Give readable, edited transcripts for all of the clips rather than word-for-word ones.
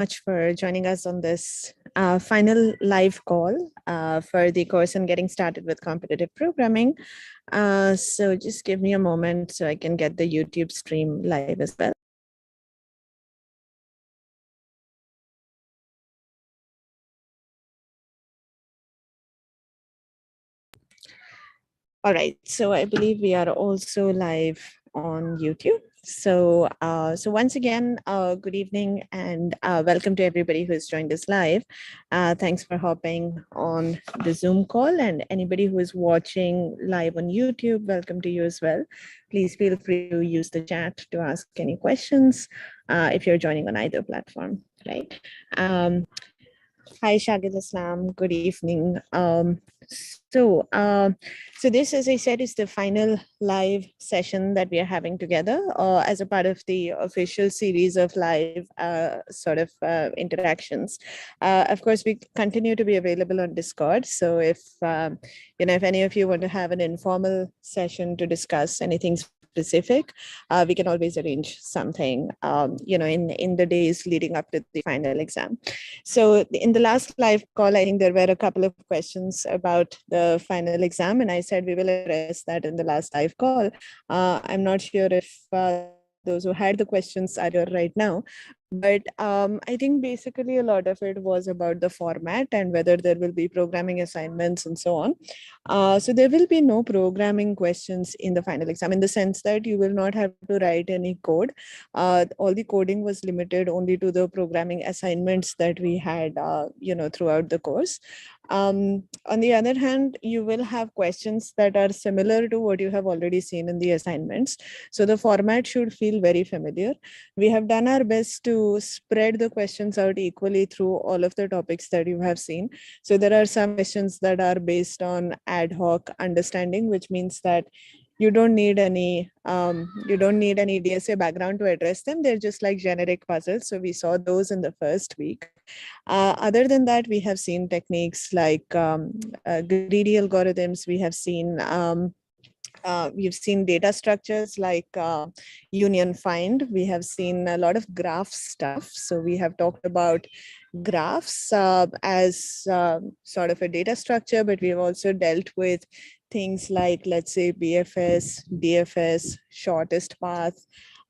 much for joining us on this final live call for the course on getting started with competitive programming. So just give me a moment so I can get the YouTube stream live as well. All right, so I believe we are also live on YouTube. So once again, good evening and welcome to everybody who has joined us live. Thanks for hopping on the Zoom call, and anybody who is watching live on YouTube, welcome to you as well. Please feel free to use the chat to ask any questions if you're joining on either platform, right? Hi, Shagil Islam. Good evening. So this, as I said, is the final live session that we are having together as a part of the official series of live interactions. Of course, we continue to be available on Discord. So if if any of you want to have an informal session to discuss anything specific, we can always arrange something, in the days leading up to the final exam. So in the last live call, I think there were a couple of questions about the final exam, and I said we will address that in the last live call. I'm not sure if those who had the questions are here right now, but I think basically a lot of it was about the format and whether there will be programming assignments and so on. So there will be no programming questions in the final exam, in the sense that you will not have to write any code. All the coding was limited only to the programming assignments that we had, throughout the course. On the other hand, you will have questions that are similar to what you have already seen in the assignments. So the format should feel very familiar. We have done our best to spread the questions out equally through all of the topics that you have seen. So there are some questions that are based on ad hoc understanding, which means that you don't need any DSA background to address them. They're just like generic puzzles. So we saw those in the first week. Other than that, we have seen techniques like greedy algorithms. We have seen we've seen data structures like union find. We have seen a lot of graph stuff. So we have talked about graphs as sort of a data structure, but we've also dealt with things like, let's say, BFS, DFS, shortest path,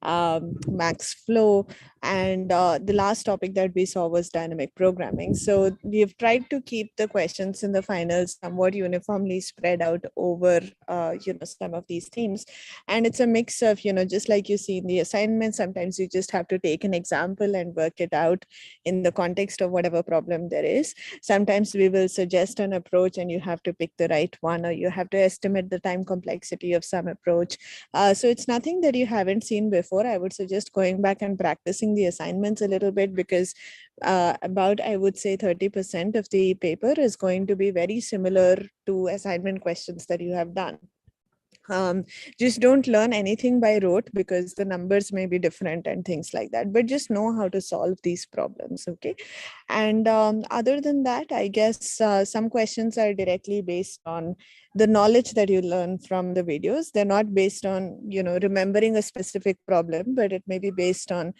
max flow, and the last topic that we saw was dynamic programming. So we've tried to keep the questions in the finals somewhat uniformly spread out over some of these themes, and it's a mix of, just like you see in the assignment, sometimes you just have to take an example and work it out in the context of whatever problem there is. Sometimes we will suggest an approach and you have to pick the right one, or you have to estimate the time complexity of some approach. So it's nothing that you haven't seen before. I would suggest going back and practicing the assignments a little bit, because about, I would say, 30% of the paper is going to be very similar to assignment questions that you have done. Just don't learn anything by rote, because the numbers may be different and things like that, but just know how to solve these problems. Okay. And other than that, I guess some questions are directly based on the knowledge that you learn from the videos. They're not based on, remembering a specific problem, but it may be based on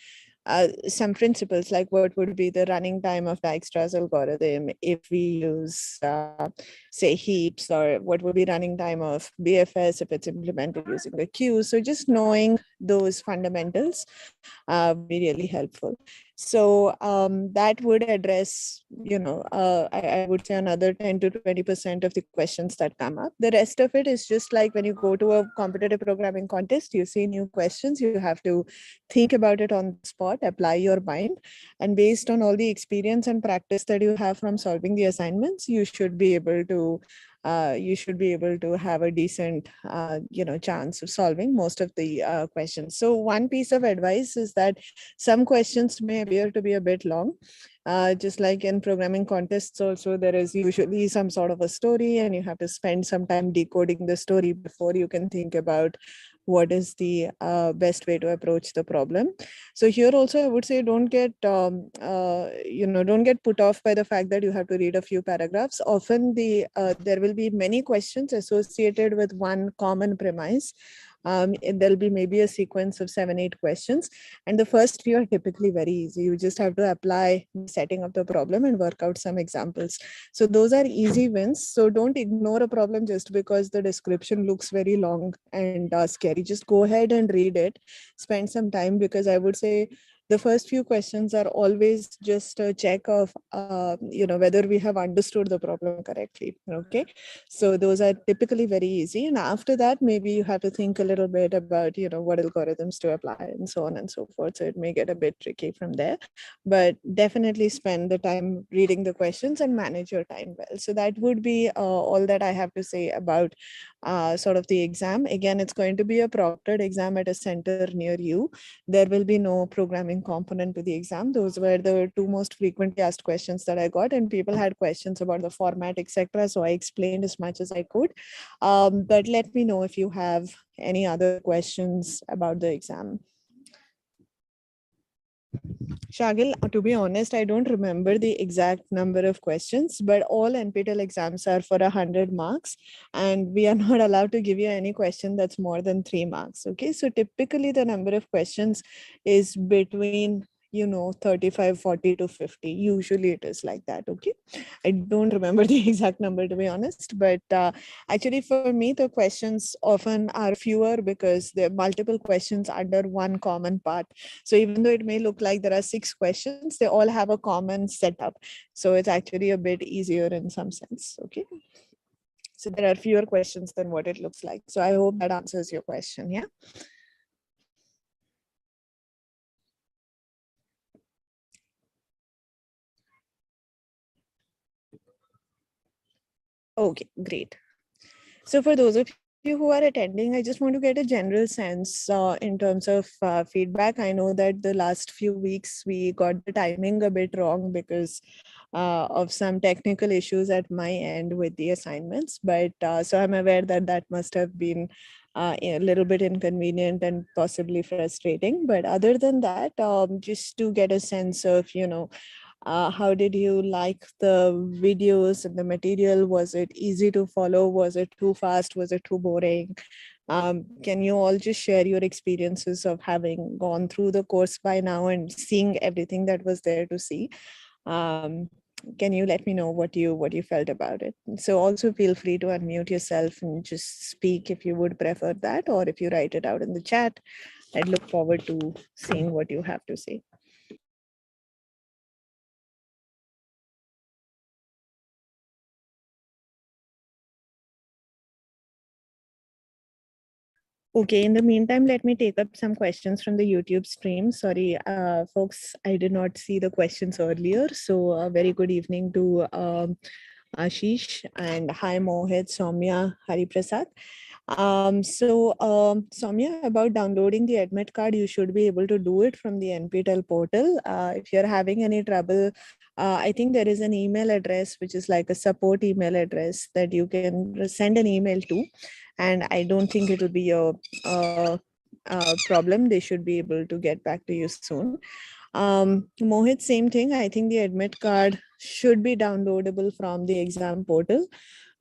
some principles, like what would be the running time of Dijkstra's algorithm if we use, say, heaps, or what would be running time of BFS if it's implemented using a queue. So just knowing those fundamentals would be really helpful. So that would address, I would say another 10 to 20% of the questions that come up. The rest of it is just like when you go to a competitive programming contest, you see new questions, you have to think about it on the spot, apply your mind, and based on all the experience and practice that you have from solving the assignments, you should be able to have a decent chance of solving most of the questions. So one piece of advice is that some questions may appear to be a bit long. Just like in programming contests also, there is usually some sort of a story, and you have to spend some time decoding the story before you can think about what is the best way to approach the problem. So here also, I would say, don't get put off by the fact that you have to read a few paragraphs. Often there will be many questions associated with one common premise. There'll be maybe a sequence of 7-8 questions, and the first few are typically very easy. You just have to apply the setting of the problem and work out some examples. So those are easy wins. So don't ignore a problem just because the description looks very long and scary. Just go ahead and read it, spend some time, because I would say the first few questions are always just a check of whether we have understood the problem correctly. Okay, so those are typically very easy, and after that maybe you have to think a little bit about what algorithms to apply and so on and so forth. So it may get a bit tricky from there, but definitely spend the time reading the questions and manage your time well. So that would be all that I have to say about sort of the exam. Again, it's going to be a proctored exam at a center near you. There will be no programming component to the exam. Those were the two most frequently asked questions that I got, and people had questions about the format, etc. So I explained as much as I could. But let me know if you have any other questions about the exam. Shagil, to be honest, I don't remember the exact number of questions, but all NPTEL exams are for 100 marks, and we are not allowed to give you any question that's more than 3 marks. Okay, so typically the number of questions is between 35, 40 to 50. Usually it is like that. Okay, I don't remember the exact number, to be honest, but actually for me the questions often are fewer because there are multiple questions under one common part. So even though it may look like there are 6 questions, they all have a common setup, so it's actually a bit easier in some sense. Okay, so there are fewer questions than what it looks like. So I hope that answers your question. Yeah. Okay, great. So for those of you who are attending, I just want to get a general sense in terms of feedback. I know that the last few weeks we got the timing a bit wrong because of some technical issues at my end with the assignments, but so I'm aware that that must have been a little bit inconvenient and possibly frustrating. But other than that, just to get a sense of, how did you like the videos and the material? Was it easy to follow? Was it too fast? Was it too boring? Can you all just share your experiences of having gone through the course by now and seeing everything that was there to see? Can you let me know what you felt about it? So also feel free to unmute yourself and just speak if you would prefer that, or if you write it out in the chat. I'd look forward to seeing what you have to say. Okay, in the meantime, let me take up some questions from the YouTube stream. Sorry, folks, I did not see the questions earlier. So a very good evening to Ashish, and hi Mohit, Soumya, Hari Prasad. Soumya, about downloading the admit card, you should be able to do it from the NPTEL portal. If you're having any trouble, I think there is an email address, which is like a support email address that you can send an email to. And I don't think it will be a problem. They should be able to get back to you soon. Mohit, same thing. I think the admit card should be downloadable from the exam portal.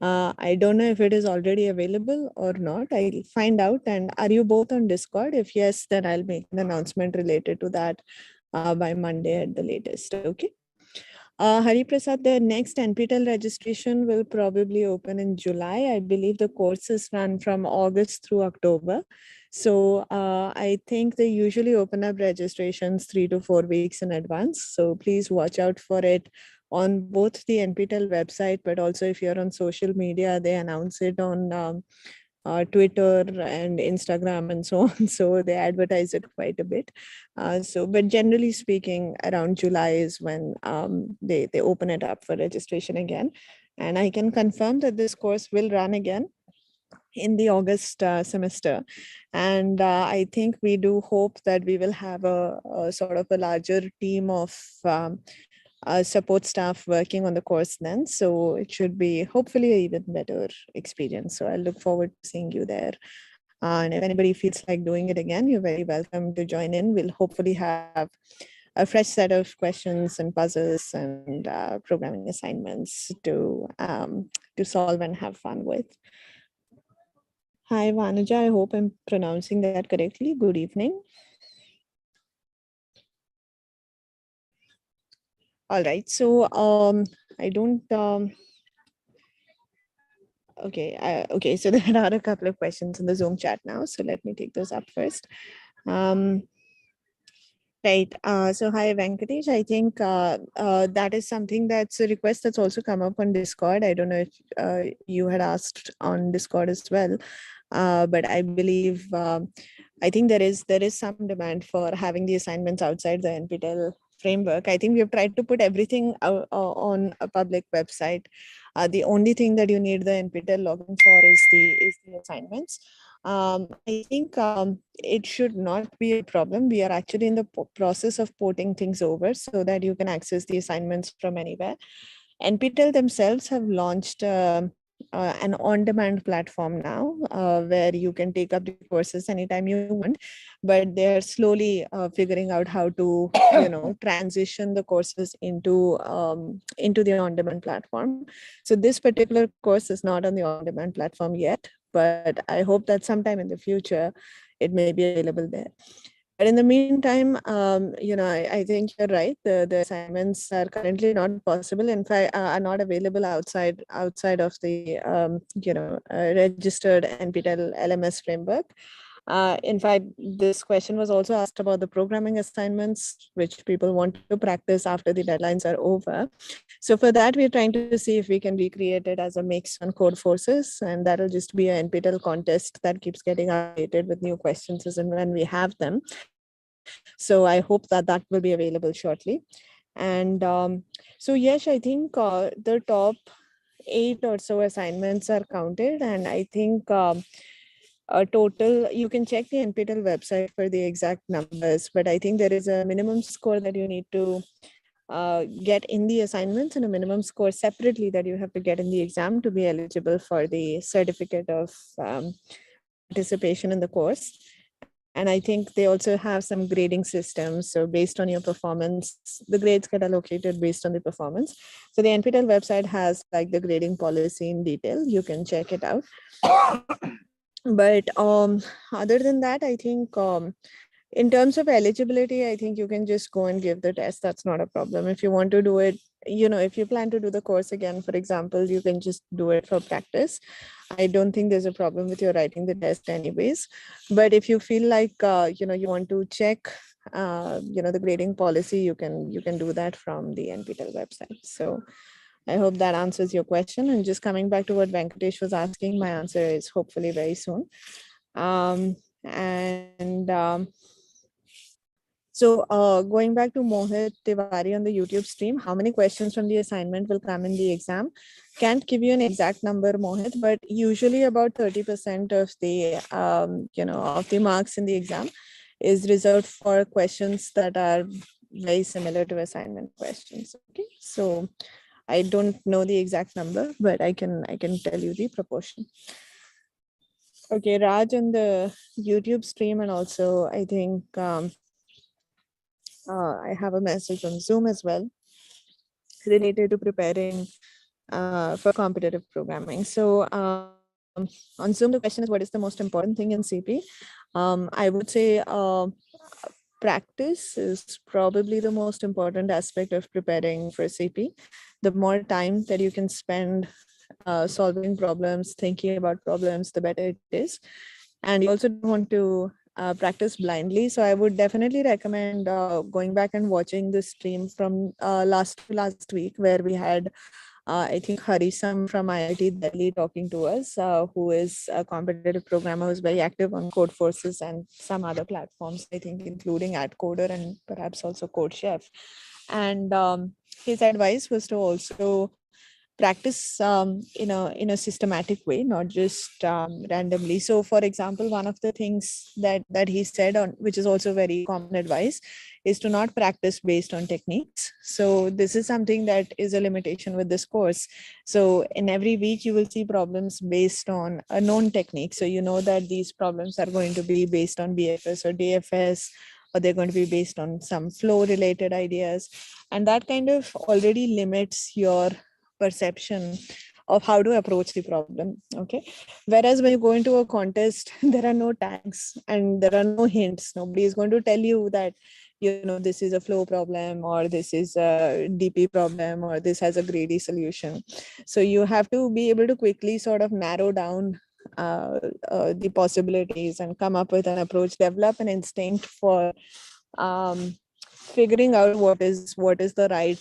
I don't know if it is already available or not. I'll find out. And are you both on Discord? If yes, then I'll make an announcement related to that by Monday at the latest. Okay. Hari Prasad, the next NPTEL registration will probably open in July. I believe the courses run from August through October. So I think they usually open up registrations 3 to 4 weeks in advance. So please watch out for it on both the NPTEL website, but also if you're on social media, they announce it on Twitter and Instagram and so on. So they advertise it quite a bit. But generally speaking, around July is when they open it up for registration again. And I can confirm that this course will run again in the August semester. And I think we do hope that we will have a sort of a larger team of support staff working on the course then. So it should be hopefully an even better experience. So I look forward to seeing you there. And if anybody feels like doing it again, you're very welcome to join in. We'll hopefully have a fresh set of questions and puzzles and programming assignments to solve and have fun with. Hi, Vanuja. I hope I'm pronouncing that correctly. Good evening. All right. So I don't. Okay. So there are a couple of questions in the Zoom chat now. So let me take those up first. Um, Right. So hi, Venkatesh. I think that is something that's a request that's also come up on Discord. I don't know if you had asked on Discord as well, but I believe I think there is some demand for having the assignments outside the NPTEL framework. I think we have tried to put everything out, on a public website. The only thing that you need the NPTEL login for is the assignments. I think it should not be a problem. We are actually in the process of porting things over so that you can access the assignments from anywhere. NPTEL themselves have launched an on-demand platform now where you can take up the courses anytime you want, but they're slowly figuring out how to, transition the courses into the on-demand platform. So this particular course is not on the on-demand platform yet, but I hope that sometime in the future it may be available there. But in the meantime, I think you're right. The assignments are currently not possible. In fact, are not available outside of the registered NPTEL LMS framework. In fact, this question was also asked about the programming assignments, which people want to practice after the deadlines are over. So for that, we're trying to see if we can recreate it as a mix on Code Forces, and that'll just be an NPTEL contest that keeps getting updated with new questions as and when we have them. So I hope that that will be available shortly. And so yes, I think the top 8 or so assignments are counted, and I think a total, you can check the NPTEL website for the exact numbers, but I think there is a minimum score that you need to get in the assignments and a minimum score separately that you have to get in the exam to be eligible for the certificate of participation in the course. And I think they also have some grading systems. So based on your performance, the grades get allocated based on the performance. So the NPTEL website has like the grading policy in detail. You can check it out. But other than that, I think in terms of eligibility, I think you can just go and give the test. That's not a problem. If you want to do it, if you plan to do the course again, for example, you can just do it for practice. I don't think there's a problem with you writing the test anyways. But if you feel like, you want to check, the grading policy, you can do that from the NPTEL website. So I hope that answers your question. And just coming back to what Venkatesh was asking, my answer is hopefully very soon. And so going back to Mohit Tiwari on the YouTube stream, how many questions from the assignment will come in the exam? Can't give you an exact number, Mohit, but usually about 30% of the, of the marks in the exam is reserved for questions that are very similar to assignment questions. Okay, so I don't know the exact number, but I can tell you the proportion. Okay, Raj on the YouTube stream, and also I think I have a message on Zoom as well related to preparing for competitive programming. So on Zoom, the question is, what is the most important thing in CP? I would say practice is probably the most important aspect of preparing for CP. The more time that you can spend solving problems, thinking about problems, the better it is. And you also don't want to practice blindly. So I would definitely recommend going back and watching the stream from last week, where we had I think Harisam from IIT Delhi talking to us, who is a competitive programmer who's very active on Code Forces and some other platforms, I think, including AdCoder and perhaps also CodeChef. And his advice was to also practice in a systematic way, not just randomly. So for example, one of the things that he said, on which is also very common advice, is to not practice based on techniques. So this is something that is a limitation with this course. So in every week you will see problems based on a known technique. So you know that these problems are going to be based on BFS or DFS, or they're going to be based on some flow related ideas, and that kind of already limits your perception of how to approach the problem. Okay. Whereas when you go into a contest, there are no tags and there are no hints. Nobody is going to tell you that, this is a flow problem, or this is a DP problem, or this has a greedy solution. So you have to be able to quickly sort of narrow down the possibilities and come up with an approach, develop an instinct for figuring out what is the right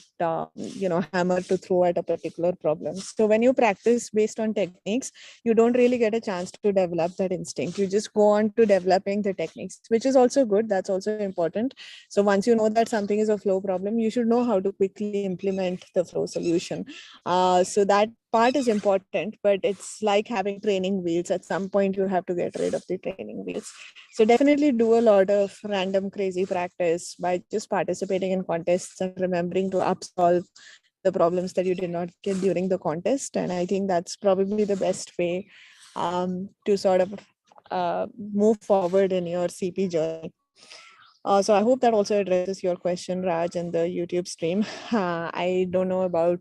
hammer to throw at a particular problem. So when you practice based on techniques, you don't really get a chance to develop that instinct. You just go on to developing the techniques, which is also good. That's also important. So once you know that something is a flow problem, you should know how to quickly implement the flow solution. So that part is important, but it's like having training wheels. At some point you have to get rid of the training wheels. So definitely do a lot of random crazy practice by just participating in contests and remembering to upsolve the problems that you did not get during the contest. And I think that's probably the best way to sort of move forward in your CP journey. So I hope that also addresses your question, Raj, in the YouTube stream. I don't know about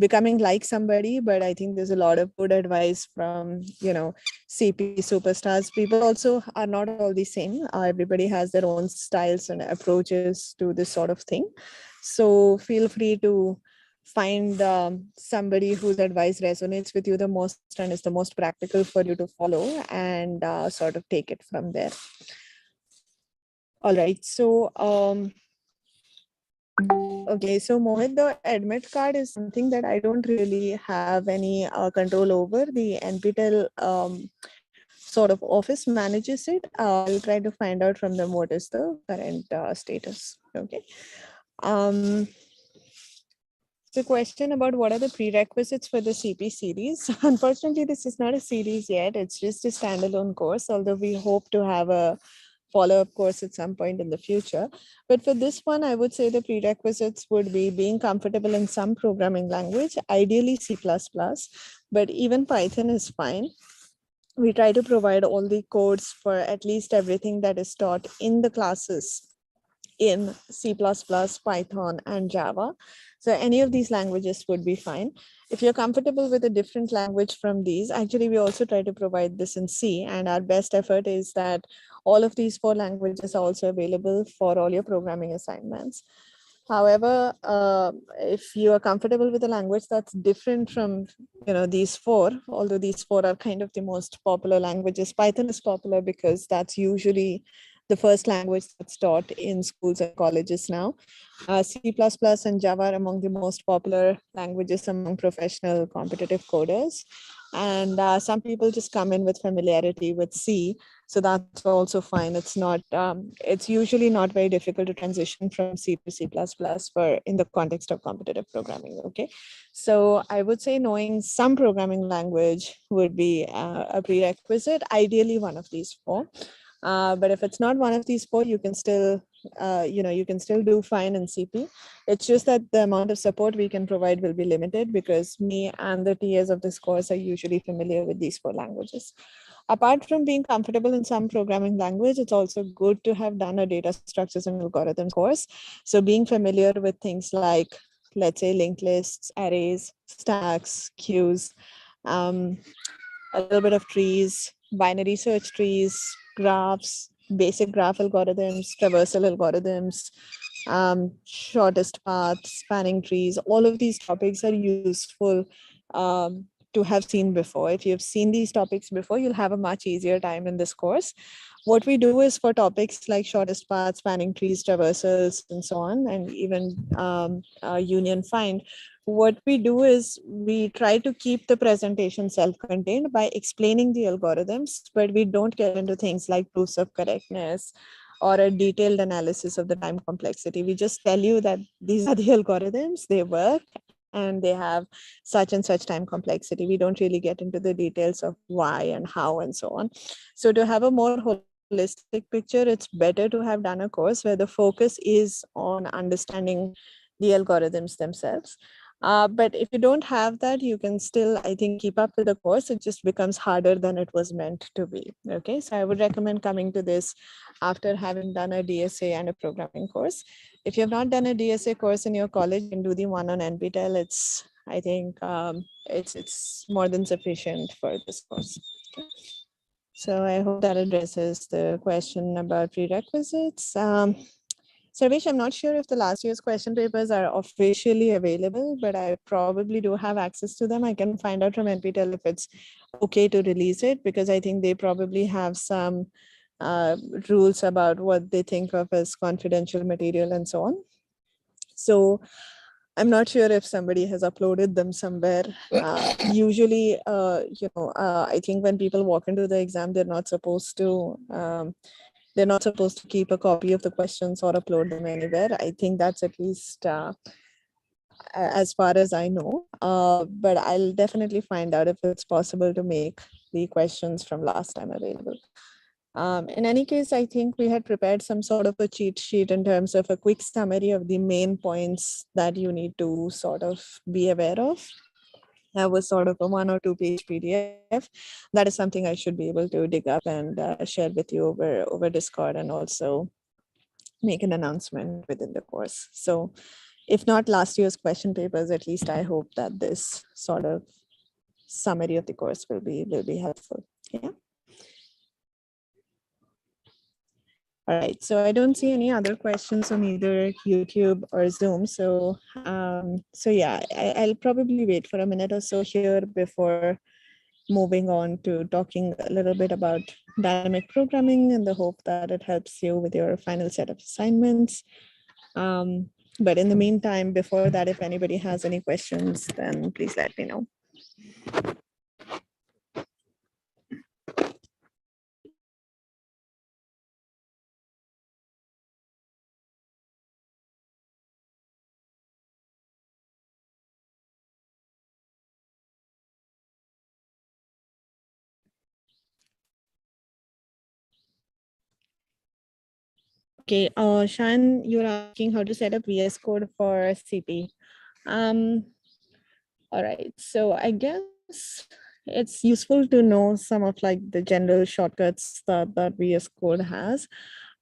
becoming like somebody, but I think there's a lot of good advice from, CP superstars. People also are not all the same. Everybody has their own styles and approaches to this sort of thing. So feel free to find somebody whose advice resonates with you the most and is the most practical for you to follow, and sort of take it from there. All right. So, okay. So Mohit, the admit card is something that I don't really have any control over. The NPTEL sort of office manages it. I'll try to find out from them what is the current status. Okay. The question about what are the prerequisites for the CP series. Unfortunately, this is not a series yet. It's just a standalone course, although we hope to have a follow-up course at some point in the future. But for this one, I would say the prerequisites would be being comfortable in some programming language, ideally C++, but even Python is fine. We try to provide all the codes for at least everything that is taught in the classes in C++, Python, and Java. So any of these languages would be fine. If you're comfortable with a different language from these, actually, we also try to provide this in C, and our best effort is that all of these 4 languages are also available for all your programming assignments. However, if you are comfortable with a language that's different from these 4, although these 4 are kind of the most popular languages, Python is popular because that's usually the first language that's taught in schools and colleges now. C++ and Java are among the most popular languages among professional competitive coders. And some people just come in with familiarity with C. So that's also fine. It's not, it's usually not very difficult to transition from C to C++ for in the context of competitive programming, okay? So I would say knowing some programming language would be a prerequisite, ideally one of these 4. But if it's not one of these 4, you can still, you can still do fine in CP. It's just that the amount of support we can provide will be limited because me and the TAs of this course are usually familiar with these 4 languages. Apart from being comfortable in some programming language, it's also good to have done a data structures and algorithms course. So being familiar with things like, let's say, linked lists, arrays, stacks, queues, a little bit of trees, binary search trees, graphs, basic graph algorithms, traversal algorithms, shortest paths, spanning trees. All of these topics are useful to have seen before. If you've seen these topics before, you'll have a much easier time in this course. What we do is for topics like shortest paths, spanning trees, traversals, and so on, and even union find, what we do is we try to keep the presentation self-contained by explaining the algorithms, but we don't get into things like proofs of correctness or a detailed analysis of the time complexity. We just tell you that these are the algorithms, they work, and they have such and such time complexity. We don't really get into the details of why and how and so on. So to have a more holistic picture, it's better to have done a course where the focus is on understanding the algorithms themselves. But if you don't have that, you can still, I think, keep up with the course. It just becomes harder than it was meant to be. Okay, so I would recommend coming to this after having done a DSA and a programming course. If you have not done a DSA course in your college, you can do the one on NPTEL. It's I think it's more than sufficient for this course. Okay. So I hope that addresses the question about prerequisites. Sarvesh, I'm not sure if the last year's question papers are officially available, but I probably do have access to them. I can find out from NPTEL if it's okay to release it, because I think they probably have some uh, rules about what they think of as confidential material and so on. So I'm not sure if somebody has uploaded them somewhere. Usually, I think when people walk into the exam, they're not supposed to keep a copy of the questions or upload them anywhere. I think that's at least as far as I know. But I'll definitely find out if it's possible to make the questions from last time available. In any case, I think we had prepared some sort of a cheat sheet in terms of a quick summary of the main points that you need to sort of be aware of. That was sort of a 1 or 2 page PDF. That is something I should be able to dig up and share with you over Discord, and also make an announcement within the course. So if not last year's question papers, at least I hope that this sort of summary of the course will be helpful. Yeah. All right, so I don't see any other questions on either YouTube or Zoom. So, yeah, I'll probably wait for a minute or so here before moving on to talking a little bit about dynamic programming, in the hope that it helps you with your final set of assignments. But in the meantime, before that, if anybody has any questions, then please let me know. Okay, Shan, you're asking how to set up VS Code for CP. All right, so I guess it's useful to know some of like the general shortcuts that VS Code has.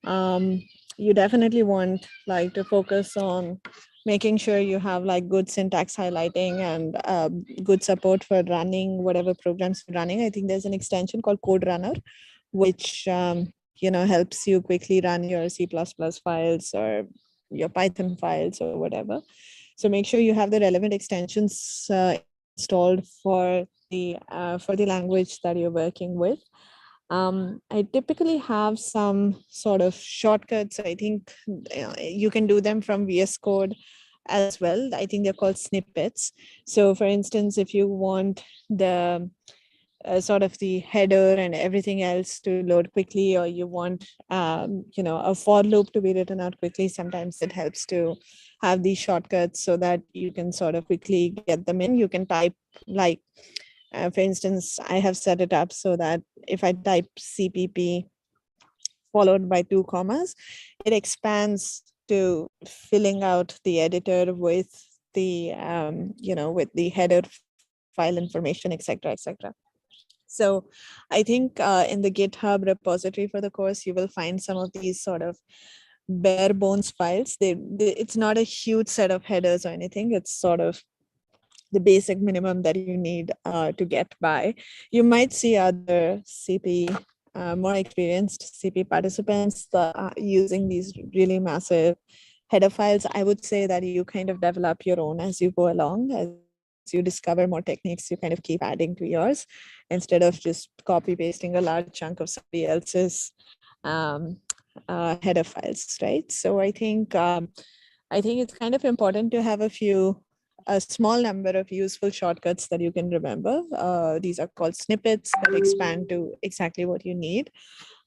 You definitely want like to focus on making sure you have like good syntax highlighting and good support for running whatever programs you're running. I think there's an extension called Code Runner, which helps you quickly run your C++ files or your Python files or whatever. So make sure you have the relevant extensions installed for the language that you're working with. I typically have some sort of shortcuts. I think you can do them from VS Code as well. I think they're called snippets. So for instance, if you want the sort of the header and everything else to load quickly, or you want a for loop to be written out quickly, sometimes it helps to have these shortcuts so that you can sort of quickly get them in. You can type like for instance, I have set it up so that if I type CPP followed by 2 commas, it expands to filling out the editor with the with the header file information, etc., etc. So I think in the GitHub repository for the course, you will find some of these sort of bare bones files. It's not a huge set of headers or anything. It's sort of the basic minimum that you need to get by. You might see other CP, more experienced CP participants using these really massive header files. I would say that you kind of develop your own as you go along. As you discover more techniques, you kind of keep adding to yours instead of just copy pasting a large chunk of somebody else's header files, right? So I think it's kind of important to have a small number of useful shortcuts that you can remember. These are called snippets that expand to exactly what you need.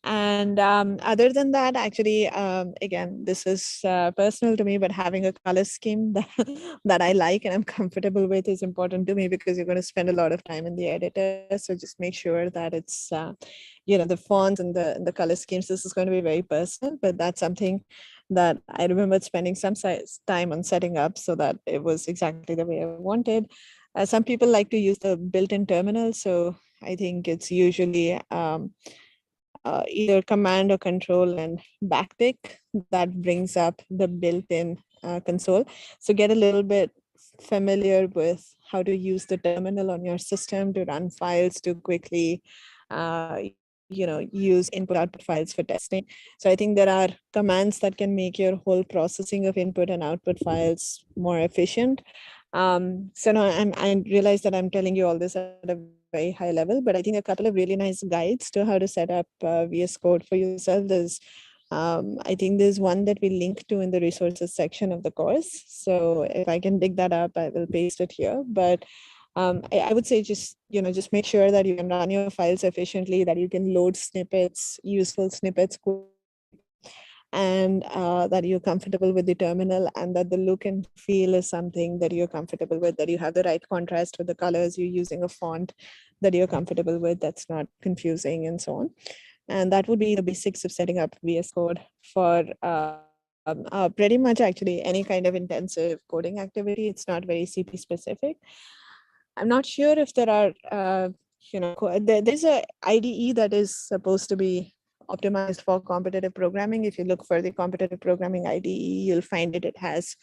And other than that, actually, again, this is personal to me, but having a color scheme that I like and I'm comfortable with is important to me, because you're going to spend a lot of time in the editor. So just make sure that it's, the fonts and the color schemes. This is going to be very personal, but that's something that I remembered spending some time on setting up so that it was exactly the way I wanted. Some people like to use the built-in terminal. So I think it's usually either command or control and backtick that brings up the built-in console. So get a little bit familiar with how to use the terminal on your system to run files to quickly, use input-output files for testing. So I think there are commands that can make your whole processing of input and output files more efficient. So now I realize that I'm telling you all this at a very high level, but I think a couple of really nice guides to how to set up VS Code for yourself. I think there's one that we link to in the resources section of the course. So if I can dig that up, I will paste it here. But I would say just make sure that you can run your files efficiently, that you can load snippets, useful snippets, and that you're comfortable with the terminal, and that the look and feel is something that you're comfortable with, that you have the right contrast with the colors, you're using a font that you're comfortable with, that's not confusing, and so on. And that would be the basics of setting up VS Code for pretty much actually any kind of intensive coding activity. It's not very CP specific. I'm not sure if there are, there's a IDE that is supposed to be optimized for competitive programming. If you look for the competitive programming IDE, you'll find it has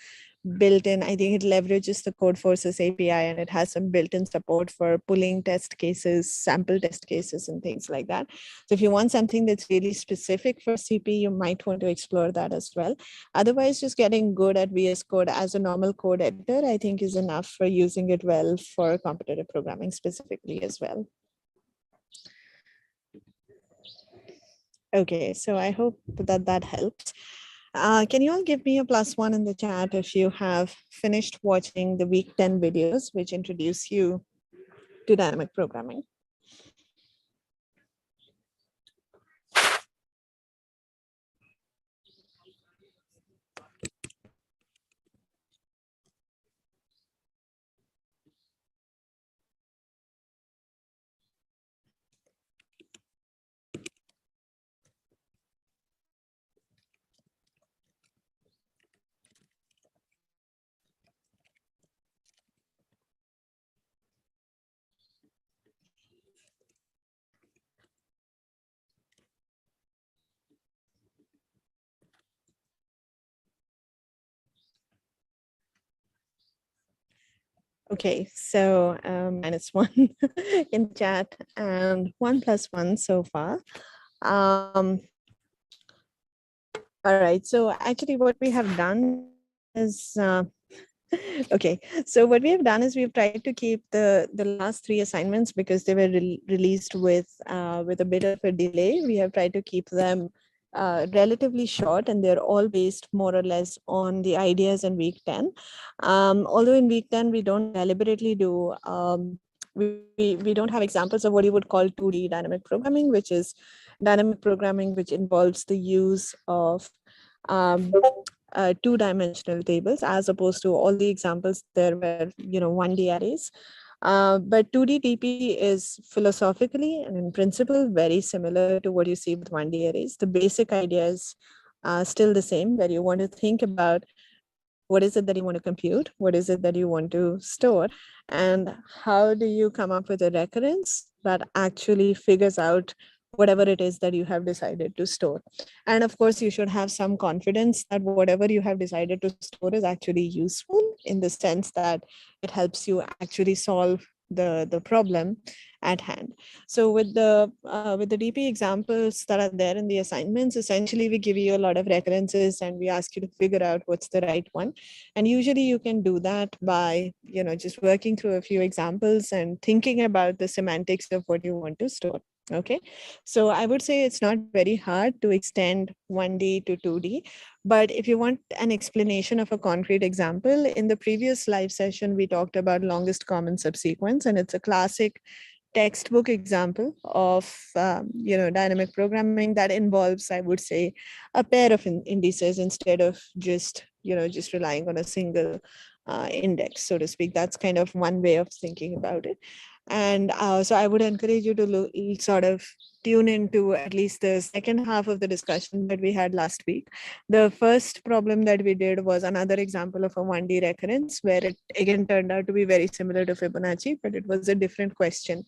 built-in, I think it leverages the Codeforces API, and it has some built-in support for pulling test cases, sample test cases, and things like that. So if you want something that's really specific for CP, you might want to explore that as well. Otherwise, just getting good at VS Code as a normal code editor, I think, is enough for using it well for competitive programming specifically as well. Okay, so I hope that helps. Can you all give me a +1 in the chat if you have finished watching the week 10 videos, which introduce you to dynamic programming? Okay, so -1 in chat and 1 + 1 so far. All right, so actually what we have done is, okay, so what we have done is we've tried to keep the last 3 assignments, because they were released with a bit of a delay. We have tried to keep them relatively short, and they're all based more or less on the ideas in week 10. Although in week 10, we don't deliberately do, we don't have examples of what you would call 2D dynamic programming, which is dynamic programming which involves the use of two-dimensional tables, as opposed to all the examples there were 1D arrays. But 2D DP is philosophically and in principle very similar to what you see with 1D arrays. The basic idea is still the same, where you want to think about what is it that you want to compute, what is it that you want to store, and how do you come up with a recurrence that actually figures out whatever it is that you have decided to store. And of course, you should have some confidence that whatever you have decided to store is actually useful, in the sense that it helps you actually solve the problem at hand. So with the DP examples that are there in the assignments, essentially we give you a lot of recurrences and we ask you to figure out what's the right one. And usually you can do that by just working through a few examples and thinking about the semantics of what you want to store. Okay, so I would say it's not very hard to extend 1D to 2D, but if you want an explanation of a concrete example, in the previous live session, we talked about longest common subsequence, and it's a classic textbook example of dynamic programming that involves, I would say, a pair of indices instead of just relying on a single index, so to speak. That's kind of one way of thinking about it. And so I would encourage you to sort of tune into at least the second half of the discussion that we had last week. The first problem that we did was another example of a 1D recurrence, where it again turned out to be very similar to Fibonacci, but it was a different question.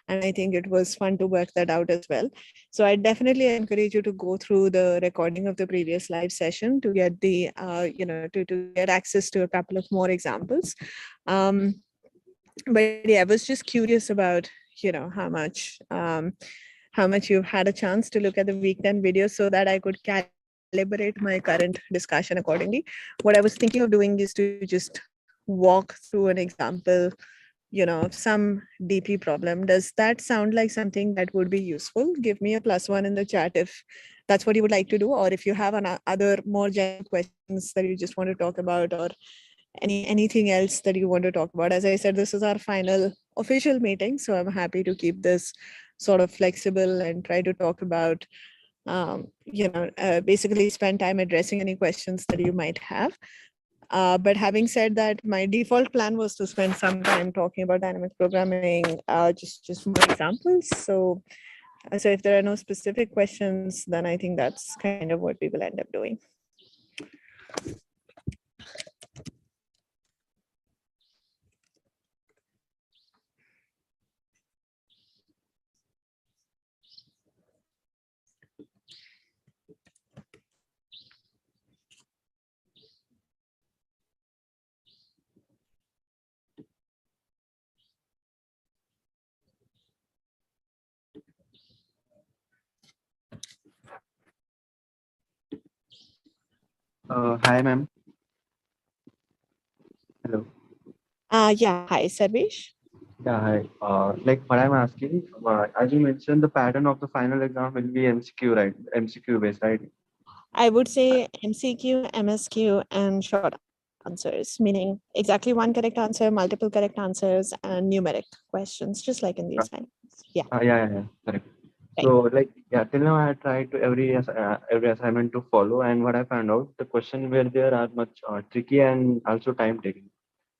And I think it was fun to work that out as well. So I definitely encourage you to go through the recording of the previous live session to get the, to get access to a couple of more examples. But yeah, I was just curious about, how much you've had a chance to look at the week 10 video so that I could calibrate my current discussion accordingly. What I was thinking of doing is to just walk through an example, of some DP problem. Does that sound like something that would be useful? Give me a +1 in the chat if that's what you would like to do, or if you have other more general questions that you just want to talk about, or anything else that you want to talk about. As I said, this is our final official meeting, so I'm happy to keep this sort of flexible and try to talk about, basically spend time addressing any questions that you might have. But having said that, my default plan was to spend some time talking about dynamic programming, just more examples. So if there are no specific questions, then I think that's kind of what we will end up doing. Hi, ma'am. Hello. Yeah, hi, Sarvesh. Yeah, hi. Like what I'm asking, as you mentioned, the pattern of the final exam will be MCQ, right? MCQ based, right? I would say MCQ, MSQ, and short answers, meaning exactly one correct answer, multiple correct answers, and numeric questions, just like in the Uh, assignments. Yeah, yeah, correct. right. So, like, yeah, till now I had tried to every assignment to follow, and what I found out, the question were there are much tricky and also time taking.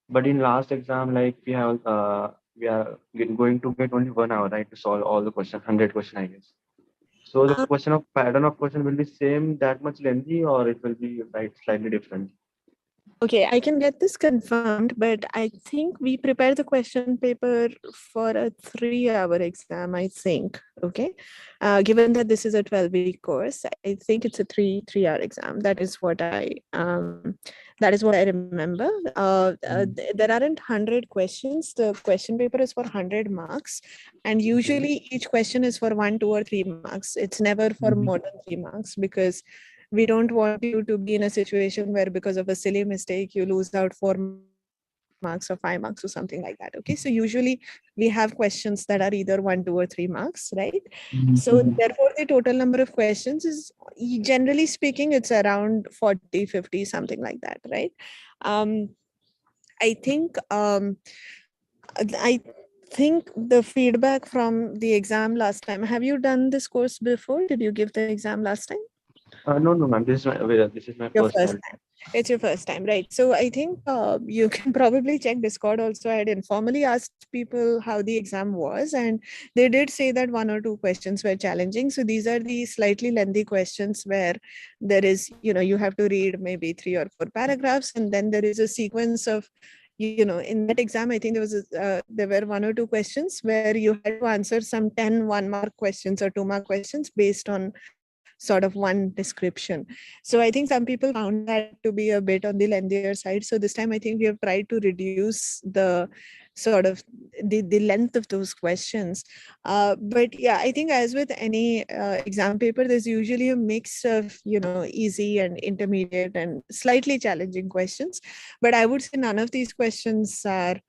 But in last exam, like we are going to get only 1 hour, right, to solve all the question, 100 question, I guess. So the Um, question of pattern of question will be same, that much lengthy, or it will be right slightly different. Okay, I can get this confirmed, but I think we prepare the question paper for a 3-hour exam, I think. Okay. Given that this is a 12-week course, I think it's a three-hour exam. That is what I remember. There aren't 100 questions. The question paper is for 100 marks. And usually each question is for 1, 2, or 3 marks. It's never for Mhm. more than 3 marks, because we don't want you to be in a situation where because of a silly mistake you lose out 4 marks or 5 marks or something like that. Okay, so usually we have questions that are either 1, 2, or 3 marks, right? So therefore the total number of questions is, generally speaking, it's around 40, 50, something like that, right? um I think I think the feedback from the exam last time, have you done this course before? Did you give the exam last time? No, no, ma'am. This is my Your first first time. time. It's your first time, right? So I think you can probably check Discord also. I had informally asked people how the exam was, and they did say that 1 or 2 questions were challenging. So these are the slightly lengthy questions where there is, you have to read maybe 3 or 4 paragraphs, and then there is a sequence of, in that exam, I think there were 1 or 2 questions where you had to answer some 10 1-mark questions or 2-mark questions based on sort of one description. So I think some people found that to be a bit on the lengthier side. So this time I think we have tried to reduce the sort of the length of those questions. But yeah, I think as with any exam paper, there's usually a mix of, easy and intermediate and slightly challenging questions. But I would say none of these questions are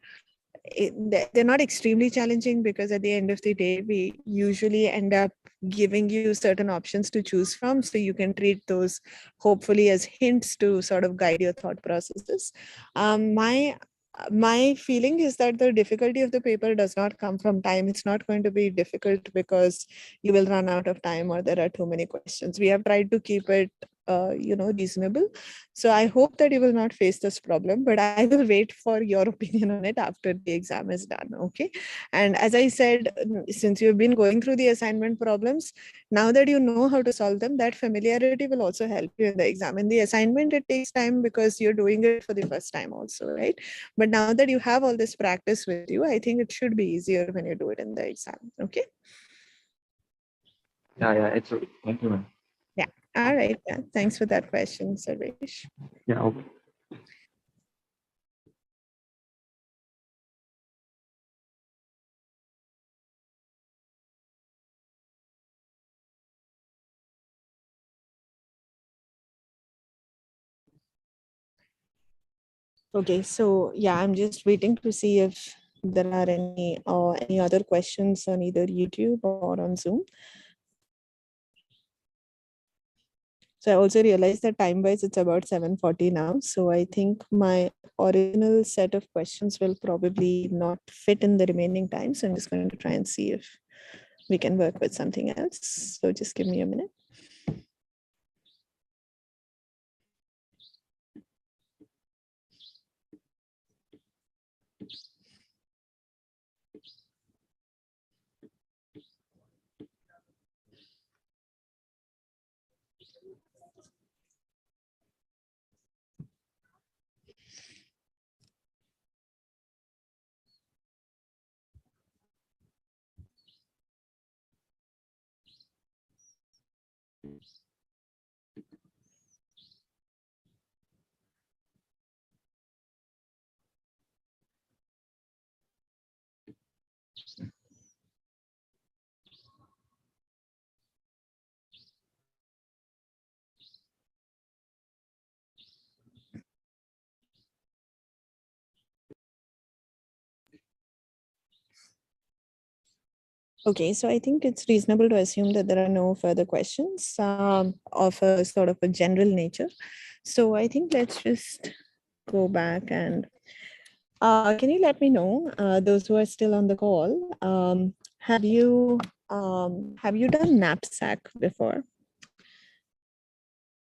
they're not extremely challenging, because at the end of the day we usually end up giving you certain options to choose from, so you can treat those hopefully as hints to sort of guide your thought processes. My feeling is that the difficulty of the paper does not come from time. It's not going to be difficult because you will run out of time or there are too many questions. We have tried to keep it reasonable. So I hope that you will not face this problem, but I will wait for your opinion on it after the exam is done. Okay. And as I said, since you've been going through the assignment problems, now that you know how to solve them, that familiarity will also help you in the exam. In the assignment, it takes time because you're doing it for the first time also, right? But now that you have all this practice with you, I think it should be easier when you do it in the exam. Okay. Yeah, it's okay. Thank you, man. Yeah. All right. Yeah. Thanks for that question, Sarvesh. Yeah, okay. Okay, so yeah, I'm just waiting to see if there are any other questions on either YouTube or on Zoom. So I also realized that time-wise it's about 7:40 now. So I think my original set of questions will probably not fit in the remaining time. So I'm just going to try and see if we can work with something else. So just give me a minute. Okay, so I think it's reasonable to assume that there are no further questions of a sort of a general nature. So I think let's just go back and can you let me know, those who are still on the call, have you done knapsack before?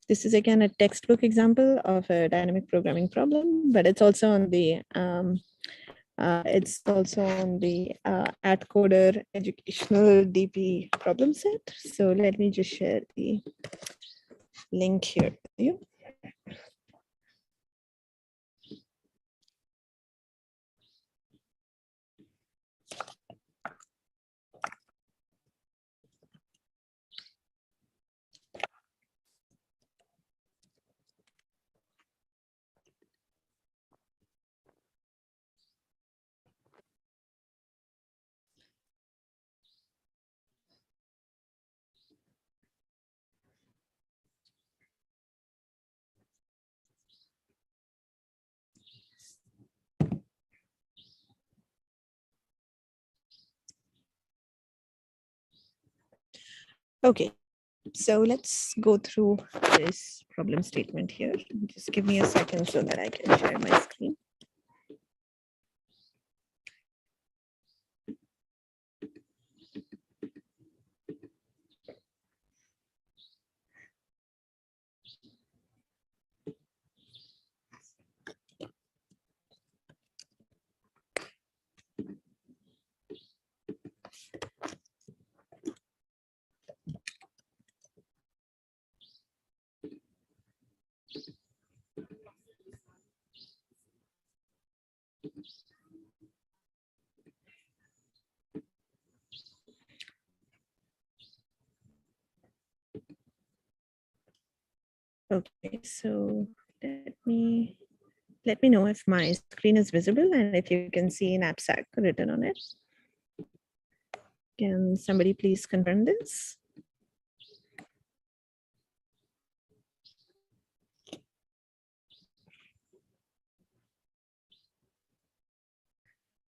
This is again a textbook example of a dynamic programming problem, but it's also on the AtCoder educational DP problem set. So let me just share the link here with you. Okay, so let's go through this problem statement here. Just give me a second so that I can share my screen. Okay, so let me know if my screen is visible and if you can see knapsack written on it. Can somebody please confirm this?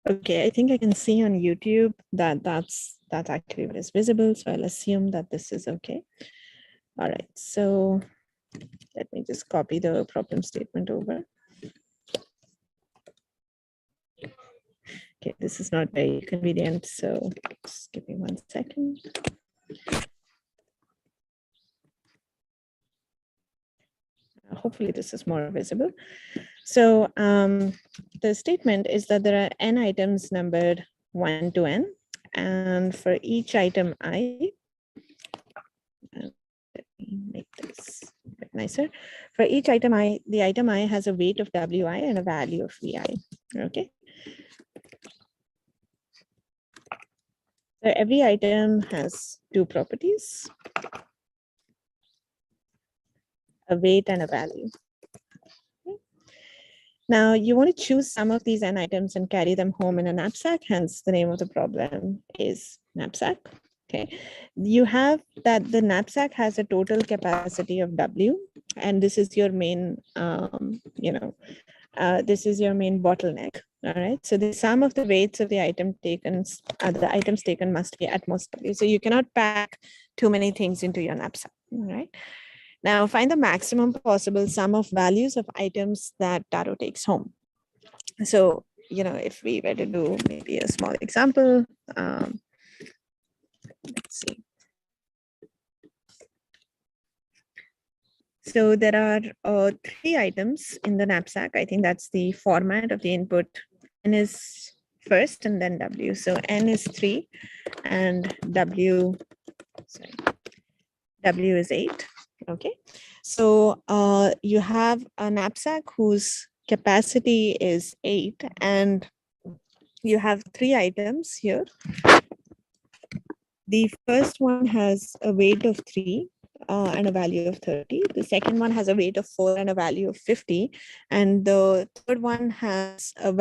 Okay, I think I can see on YouTube that that's actually what is visible. So I'll assume that this is okay. All right, so let me just copy the problem statement over. Okay, this is not very convenient, so just give me 1 second. hopefully this is more visible. So the statement is that there are n items numbered 1 to n, and for each item I, let me make this a bit nicer. For each item I, the item I has a weight of wi and a value of vi. Okay. So every item has two properties, a weight and a value. Now you want to choose some of these n items and carry them home in a knapsack, hence the name of the problem is knapsack. Okay, you have that the knapsack has a total capacity of W, and this is your main, this is your main bottleneck. All right, so the sum of the weights of the items taken must be at most W. So you cannot pack too many things into your knapsack. All right. Now find the maximum possible sum of values of items that Taro takes home. So, if we were to do maybe a small example, let's see. So there are 3 items in the knapsack. I think that's the format of the input. N is first and then W. So N is 3 and W is 8. Okay. So you have a knapsack whose capacity is 8, and you have 3 items here. The first one has a weight of 3 and a value of 30. The second one has a weight of 4 and a value of 50. And the third one has a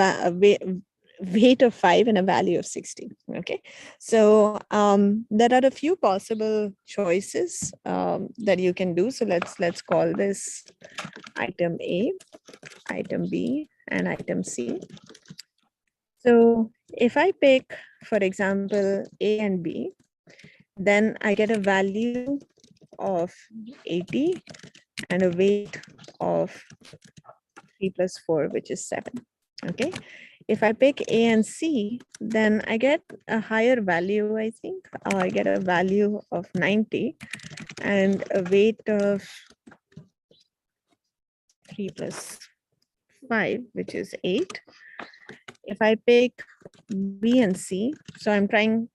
weight of 5 and a value of 60. Okay, so there are a few possible choices that you can do. So let's call this item A, item B, and item C. So if I pick, for example, A and B, then I get a value of 80 and a weight of 3 plus 4, which is 7. Okay. If I pick A and C, then I get a higher value, I think. I get a value of 90 and a weight of 3 plus 5, which is 8. If I pick B and C, so I'm trying,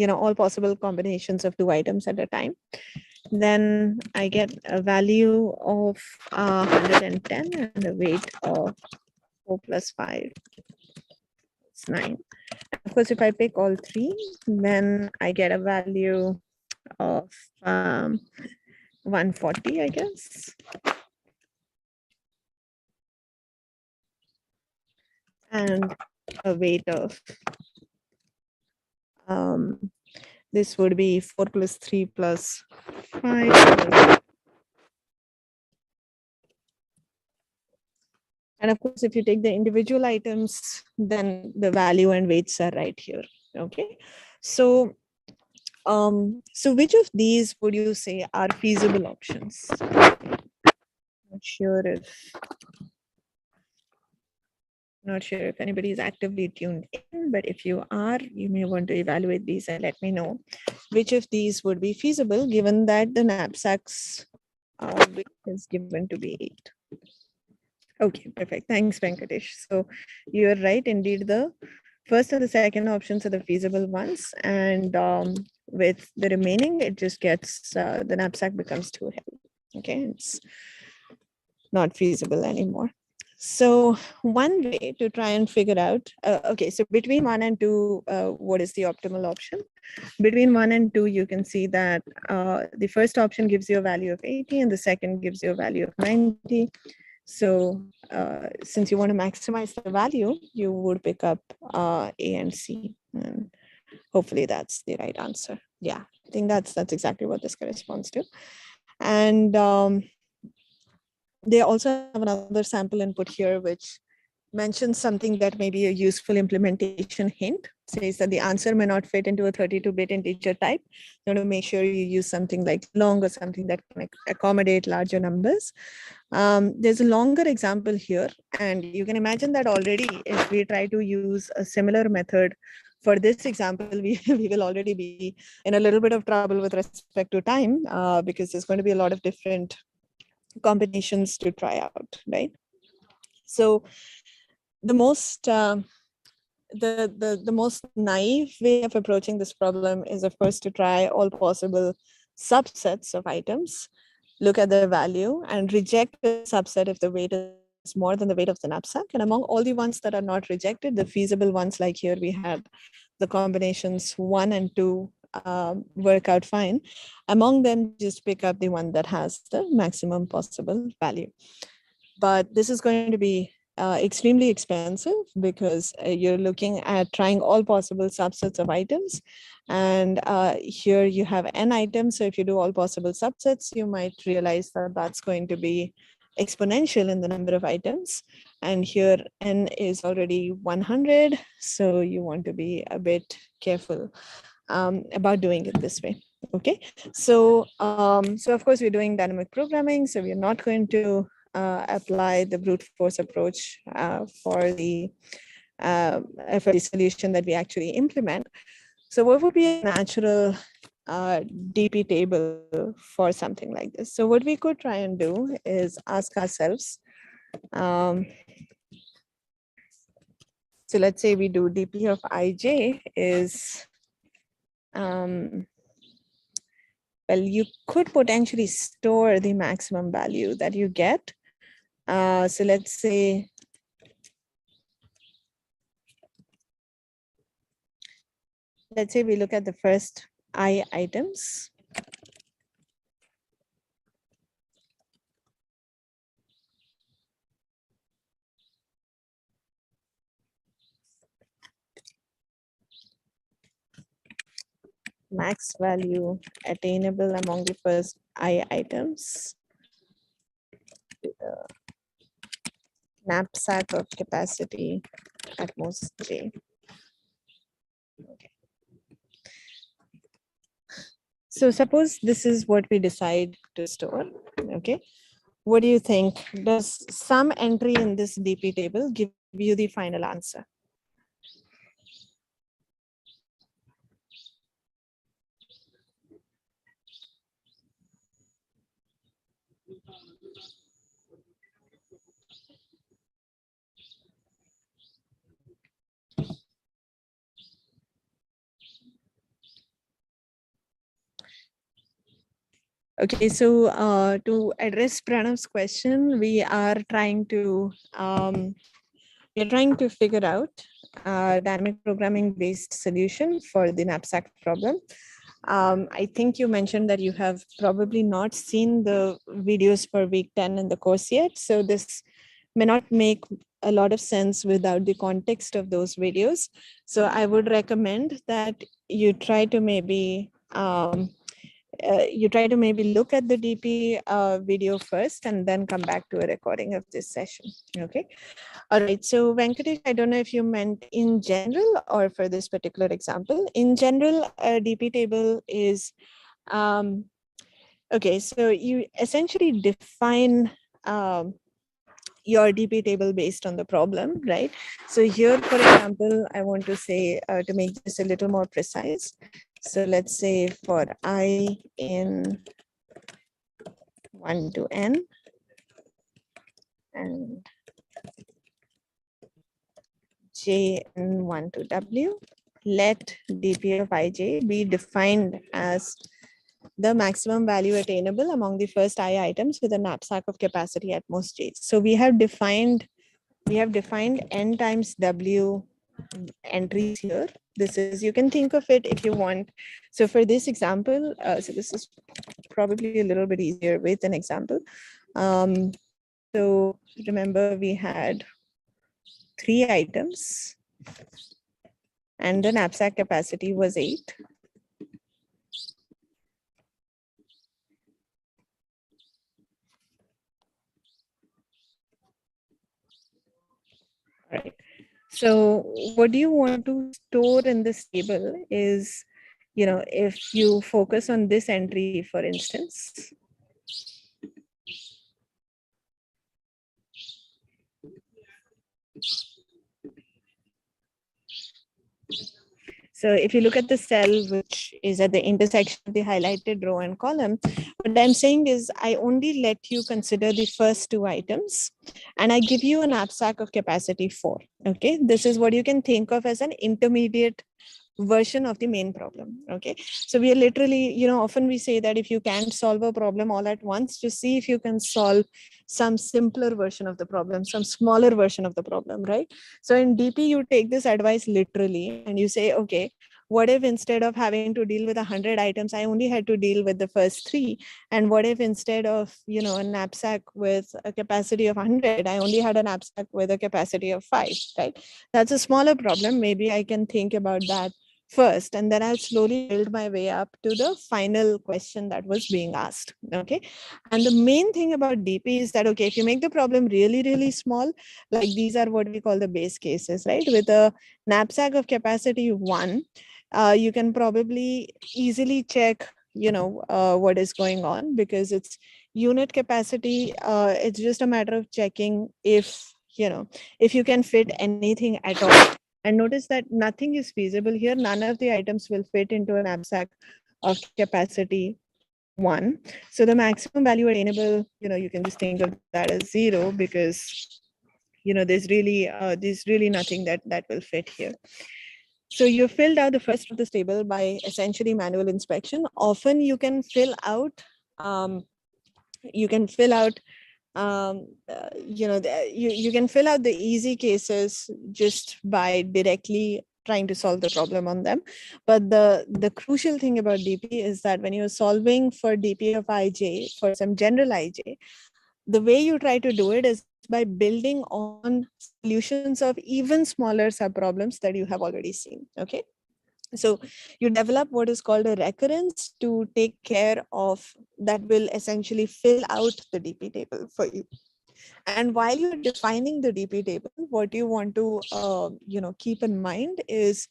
all possible combinations of 2 items at a time, then I get a value of 110 and a weight of 4 plus 5. It's 9. Of course, if I pick all 3, then I get a value of 140, I guess. And a weight of, this would be 4 plus 3 plus 5. And of course, if you take the individual items, then the value and weights are right here. Okay. So, so which of these would you say are feasible options? Not sure if anybody is actively tuned in, but if you are, you may want to evaluate these and let me know which of these would be feasible, given that the knapsack's weight is given to be 8. Okay, perfect. Thanks, Venkatesh. So you're right. Indeed, the first and the second options are the feasible ones. And with the remaining, it just gets, the knapsack becomes too heavy. Okay, it's not feasible anymore. So one way to try and figure out, okay, so between 1 and 2, what is the optimal option? Between 1 and 2, you can see that the first option gives you a value of 80 and the second gives you a value of 90. So since you want to maximize the value, you would pick up A and C. And hopefully that's the right answer. Yeah, I think that's exactly what this corresponds to. And they also have another sample input here, which mentions something that may be a useful implementation hint. Says that the answer may not fit into a 32-bit integer type. You want to make sure you use something like long or something that can accommodate larger numbers. There's a longer example here, and you can imagine that already if we try to use a similar method for this example, we will already be in a little bit of trouble with respect to time, because there's going to be a lot of different combinations to try out, right? So the most the most naive way of approaching this problem is, of course, to try all possible subsets of items, look at their value, and reject a subset if the weight is more than the weight of the knapsack. And among all the ones that are not rejected, the feasible ones, like here we had the combinations 1 and 2 work out fine. Among them, just pick up the one that has the maximum possible value. But this is going to be extremely expensive because you're looking at trying all possible subsets of items. And here you have n items. So if you do all possible subsets, you might realize that that's going to be exponential in the number of items. And here n is already 100. So you want to be a bit careful about doing it this way. Okay, so so of course we're doing dynamic programming, so we're not going to apply the brute force approach for the solution that we actually implement. So what would be a natural DP table for something like this? So what we could try and do is ask ourselves, so let's say we do DP of IJ is, well, you could potentially store the maximum value that you get. So let's say, we look at the first I items. Max value attainable among the first I items. Knapsack of capacity at most J. Okay. So suppose this is what we decide to store. Okay. What do you think? Does some entry in this DP table give you the final answer? Okay, so to address Pranav's question, we are trying to figure out a dynamic programming based solution for the knapsack problem. I think you mentioned that you have probably not seen the videos for week 10 in the course yet. So this may not make a lot of sense without the context of those videos. So I would recommend that you try to maybe look at the DP video first and then come back to a recording of this session. Okay. All right. So Venkatesh, I don't know if you meant in general or for this particular example. In general, a DP table is, okay, so you essentially define your DP table based on the problem, right? So here, for example, I want to say, to make this a little more precise. So let's say for I in 1 to n and j in 1 to w, let DP of ij be defined as the maximum value attainable among the first I items with a knapsack of capacity at most j. So we have defined n times w entries here. This is, you can think of it if you want. So for this example, so this is probably a little bit easier with an example. So remember we had 3 items and the knapsack capacity was 8. Right. So what do you want to store in this table is, if you focus on this entry, for instance, So if you look at the cell, which is at the intersection of the highlighted row and column, what I'm saying is I only let you consider the first two items and I give you a knapsack of capacity 4. Okay, this is what you can think of as an intermediate version of the main problem. Okay, so we are literally, often we say that if you can't solve a problem all at once, just see if you can solve some simpler version of the problem, some smaller version of the problem, right? So in DP, you take this advice literally and you say, okay, what if instead of having to deal with 100 items, I only had to deal with the first 3? And what if instead of, a knapsack with a capacity of 100, I only had a knapsack with a capacity of 5, right? That's a smaller problem. Maybe I can think about that first, and then I'll slowly build my way up to the final question that was being asked. Okay, and the main thing about DP is that, okay, if you make the problem really, really small, like these are what we call the base cases, right? With a knapsack of capacity 1, you can probably easily check, what is going on, because it's unit capacity. It's just a matter of checking if you can fit anything at all. And notice that nothing is feasible here. None of the items will fit into a knapsack of capacity 1. So the maximum value attainable, you can just think of that as 0, because there's really nothing that will fit here. So you filled out the first of this table by essentially manual inspection. Often you can fill out um, you can fill out you can fill out the easy cases just by directly trying to solve the problem on them. But the crucial thing about DP is that when you're solving for DP of IJ, for some general IJ, the way you try to do it is by building on solutions of even smaller subproblems that you have already seen. Okay, so you develop what is called a recurrence to take care of that, will essentially fill out the DP table for you. And while you're defining the DP table, what you want to keep in mind is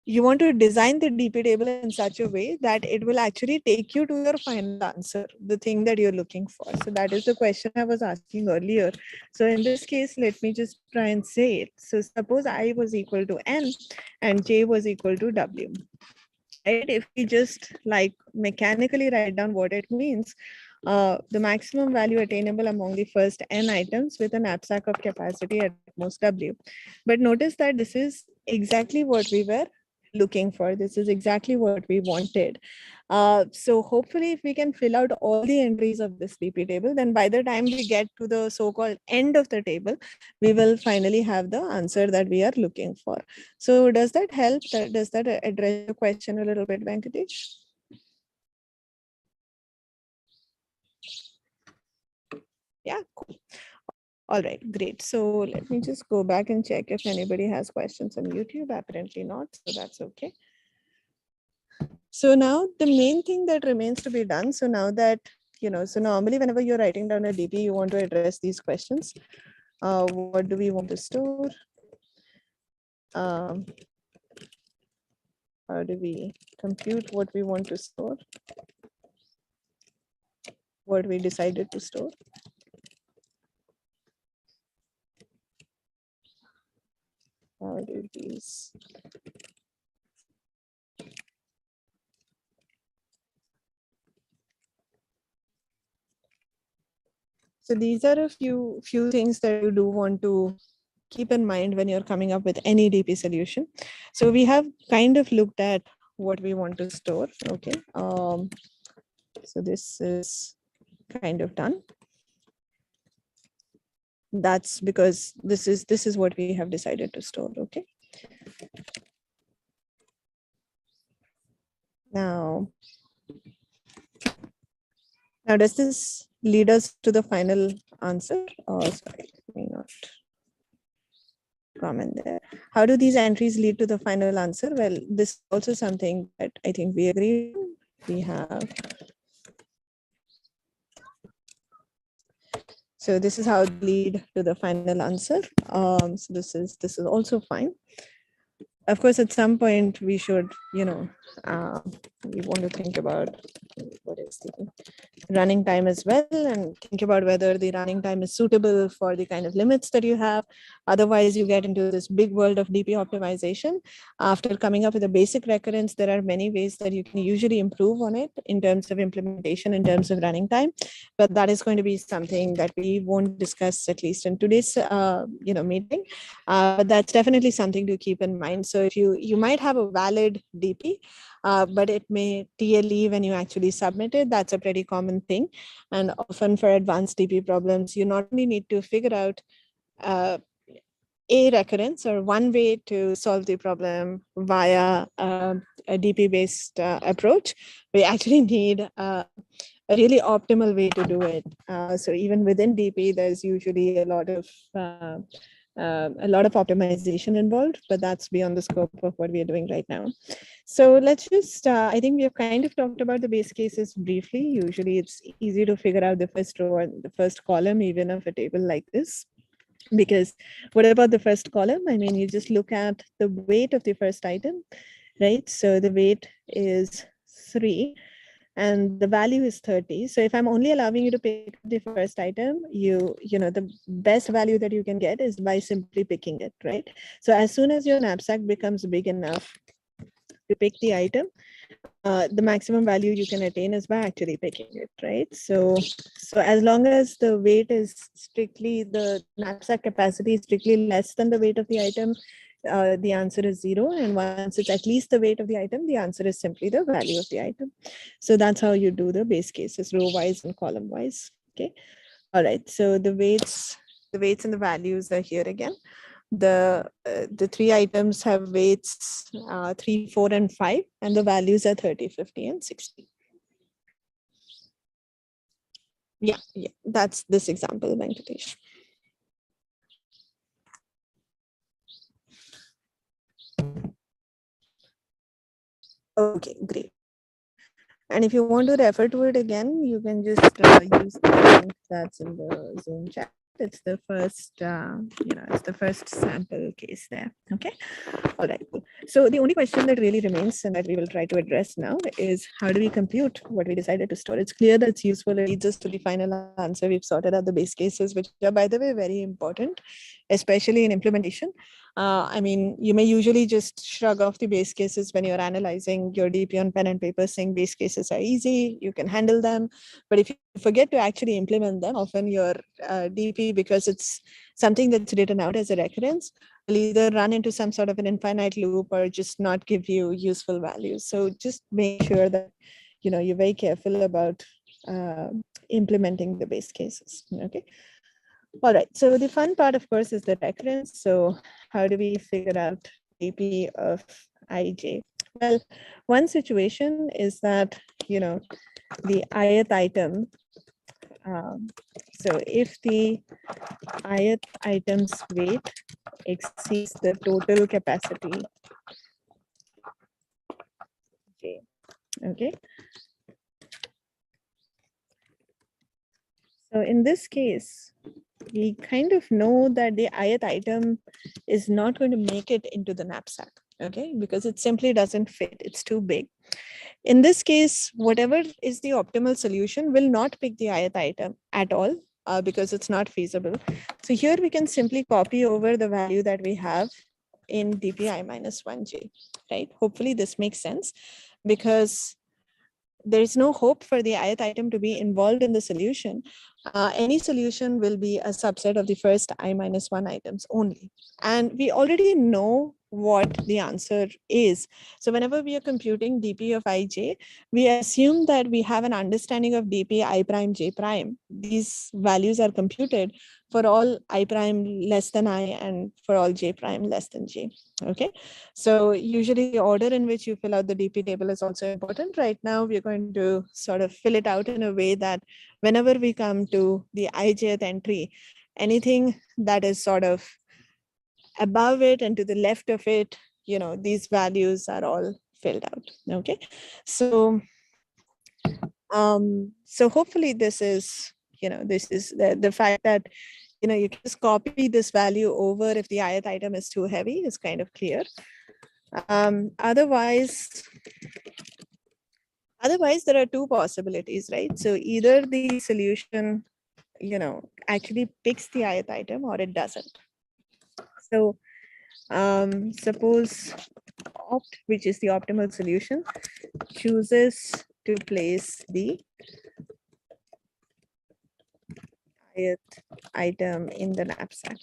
you want to design the DP table in such a way that it will actually take you to your final answer, the thing that you're looking for. So that is the question I was asking earlier. So in this case, let me just try and say it. So suppose I was equal to N and J was equal to W. Right? If we just like mechanically write down what it means, the maximum value attainable among the first N items with a knapsack of capacity at most W. But notice that this is exactly what we were looking for. This is exactly what we wanted. So hopefully if we can fill out all the entries of this DP table, then by the time we get to the so-called end of the table, we will finally have the answer that we are looking for. So does that help? Does that address your question a little bit, Venkatesh? Yeah, cool. All right, great. So let me just go back and check if anybody has questions on YouTube. Apparently not, so that's okay. So now the main thing that remains to be done. So now that, so normally whenever you're writing down a DP, you want to address these questions. What do we want to store? How do we compute what we want to store? What we decided to store? How do these? So these are a few things that you do want to keep in mind when you're coming up with any DP solution. So we have kind of looked at what we want to store. Okay. So this is kind of done. That's because this is what we have decided to store. Okay. Now does this lead us to the final answer? Oh, sorry, let me not comment there. How do these entries lead to the final answer? Well, this is also something that I think we agree on. We have. So this is how they lead to the final answer. So this is also fine. Of course, at some point we should, we want to think about what is the running time as well, and think about whether the running time is suitable for the kind of limits that you have. Otherwise, you get into this big world of DP optimization. After coming up with a basic recurrence, there are many ways that you can usually improve on it in terms of implementation, in terms of running time. But that is going to be something that we won't discuss, at least in today's meeting. But that's definitely something to keep in mind. So if you might have a valid DP, but it may TLE when you actually submit it. That's a pretty common thing. And often for advanced DP problems, you not only need to figure out a recurrence or one way to solve the problem via a DP-based approach. We actually need a really optimal way to do it. So even within DP, there's usually a lot of optimization involved, but that's beyond the scope of what we are doing right now. So let's just, I think we have kind of talked about the base cases briefly. Usually it's easy to figure out the first row and the first column, even of a table like this. Because what about the first column? I mean, you just look at the weight of the first item, right? So the weight is 3 and the value is 30. So if I'm only allowing you to pick the first item, the best value that you can get is by simply picking it, right? So as soon as your knapsack becomes big enough to pick the item, the maximum value you can attain is by actually picking it, right? So as long as the weight is strictly, the knapsack capacity is strictly less than the weight of the item, the answer is 0. And once it's at least the weight of the item, the answer is simply the value of the item. So that's how you do the base cases, row wise and column wise. Okay. All right. So the weights and the values are here again. The 3 items have weights 3, 4, and 5, and the values are 30, 50, and 60. Yeah, that's this example, Venkatesh. Okay, great. And if you want to refer to it again, you can just use the link that's in the Zoom chat. It's the first, it's the first sample case there. Okay. All right. So the only question that really remains and that we will try to address now is how do we compute what we decided to store? It's clear that it's useful. It leads us to the final answer. We've sorted out the base cases, which are, by the way, very important, especially in implementation. I mean, you may usually just shrug off the base cases when you're analyzing your DP on pen and paper, saying base cases are easy, you can handle them. But if you forget to actually implement them, often your DP, because it's something that's written out as a recurrence, will either run into some sort of an infinite loop or just not give you useful values. So just make sure that you're very careful about implementing the base cases. Okay. All right, so the fun part, of course, is the recurrence. So how do we figure out DP of IJ? Well, one situation is that, the ith item, so if the ith item's weight exceeds the total capacity, okay. So in this case, we kind of know that the ith item is not going to make it into the knapsack, okay, because it simply doesn't fit. It's too big. In this case, whatever is the optimal solution will not pick the ith item at all because it's not feasible. So here we can simply copy over the value that we have in DPI minus 1J, right? Hopefully this makes sense because there is no hope for the ith item to be involved in the solution. Any solution will be a subset of the first I minus 1 items only. And we already know what the answer is. So whenever we are computing DP of ij, we assume that we have an understanding of DP I prime j prime. These values are computed for all I prime less than I and for all j prime less than j. Okay, so usually the order in which you fill out the DP table is also important. Right now, we're going to sort of fill it out in a way that whenever we come to the ijth entry, anything that is sort of above it and to the left of it, these values are all filled out. Okay, so so hopefully this is the fact that you can just copy this value over if the ith item is too heavy is kind of clear. Otherwise there are two possibilities, right? So either the solution actually picks the ith item or it doesn't. So suppose opt, which is the optimal solution, chooses to place the ith item in the knapsack.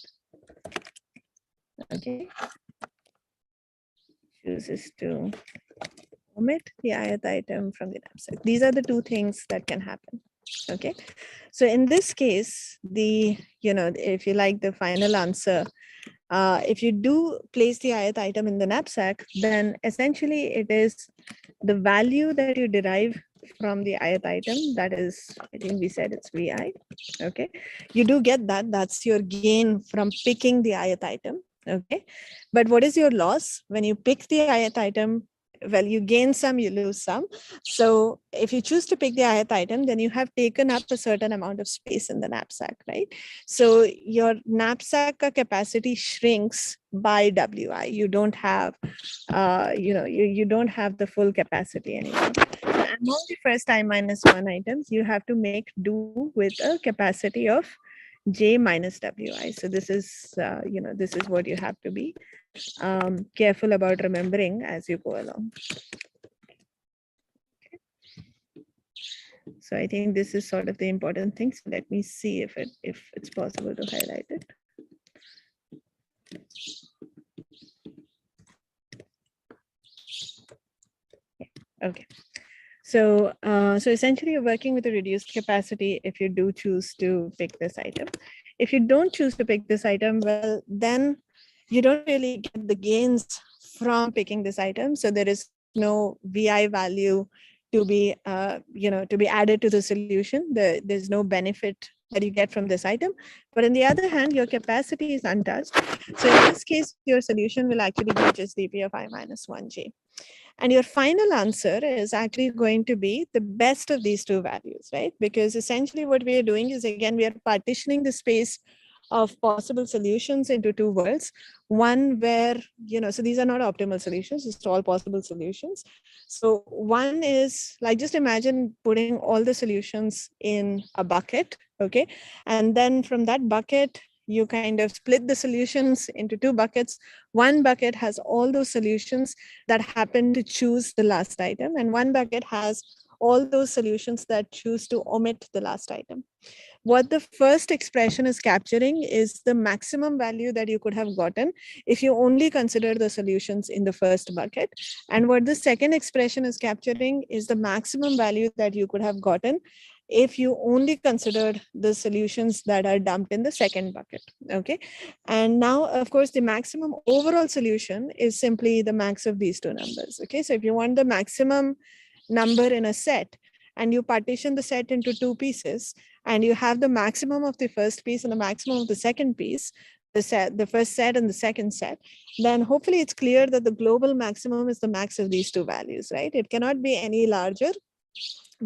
Okay. Chooses to omit the ith item from the knapsack. These are the two things that can happen. Okay. So in this case, if you like the final answer, if you do place the ith item in the knapsack, then essentially it is the value that you derive from the ith item. That is, I think we said it's VI. Okay. You do get that. That's your gain from picking the ith item. Okay. But what is your loss when you pick the ith item? Well, you gain some, you lose some. So if you choose to pick the ith item, then you have taken up a certain amount of space in the knapsack, right? So your knapsack capacity shrinks by WI. You don't have, you don't have the full capacity anymore. So among the first I minus 1 items, you have to make do with a capacity of J minus WI. So this is, this is what you have to be careful about remembering as you go along. So I think this is sort of the important thing. So let me see if it's possible to highlight it. Okay. So, so essentially you're working with a reduced capacity if you do choose to pick this item. If you don't choose to pick this item, well, then you don't really get the gains from picking this item. So there is no VI value to be, to be added to the solution. There's no benefit that you get from this item. But on the other hand, your capacity is untouched. So in this case, your solution will actually be just dP of I minus 1J. And your final answer is actually going to be the best of these two values, right? Because essentially what we are doing is, again, we are partitioning the space of possible solutions into two worlds. One where, so these are not optimal solutions, it's all possible solutions. So one is like, just imagine putting all the solutions in a bucket, okay? And then from that bucket, you kind of split the solutions into two buckets. One bucket has all those solutions that happen to choose the last item, and one bucket has all those solutions that choose to omit the last item. What the first expression is capturing is the maximum value that you could have gotten if you only consider the solutions in the first bucket. And what the second expression is capturing is the maximum value that you could have gotten if you only considered the solutions that are dumped in the second bucket, okay? And now, of course, the maximum overall solution is simply the max of these two numbers, okay? So if you want the maximum number in a set, and you partition the set into two pieces, and you have the maximum of the first piece and the maximum of the second piece, the first set and the second set, then hopefully it's clear that the global maximum is the max of these two values, right? It cannot be any larger,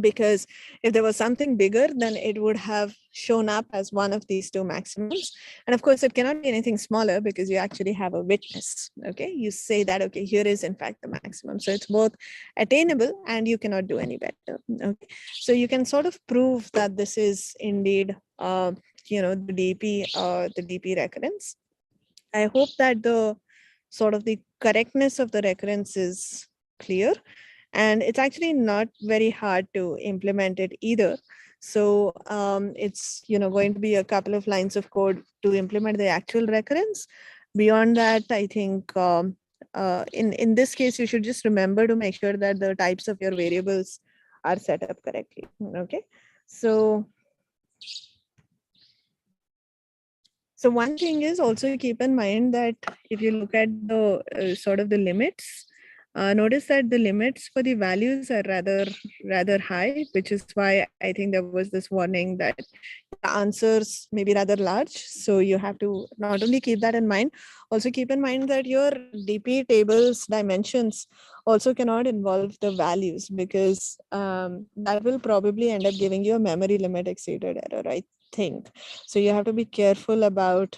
because if there was something bigger, then it would have shown up as one of these two maximums. And of course, it cannot be anything smaller because you actually have a witness, okay? You say that, okay, here is in fact the maximum. So it's both attainable and you cannot do any better, okay? So you can sort of prove that this is indeed, the DP recurrence. I hope that the sort of the correctness of the recurrence is clear. And it's actually not very hard to implement it either. So it's going to be a couple of lines of code to implement the actual recurrence. Beyond that, I think in this case, you should just remember to make sure that the types of your variables are set up correctly. Okay, so one thing is also keep in mind that if you look at the sort of the limits, notice that the limits for the values are rather high, which is why I think there was this warning that the answers may be rather large. So you have to not only keep that in mind, also keep in mind that your DP tables dimensions also cannot involve the values, because that will probably end up giving you a memory limit exceeded error, I think. So you have to be careful about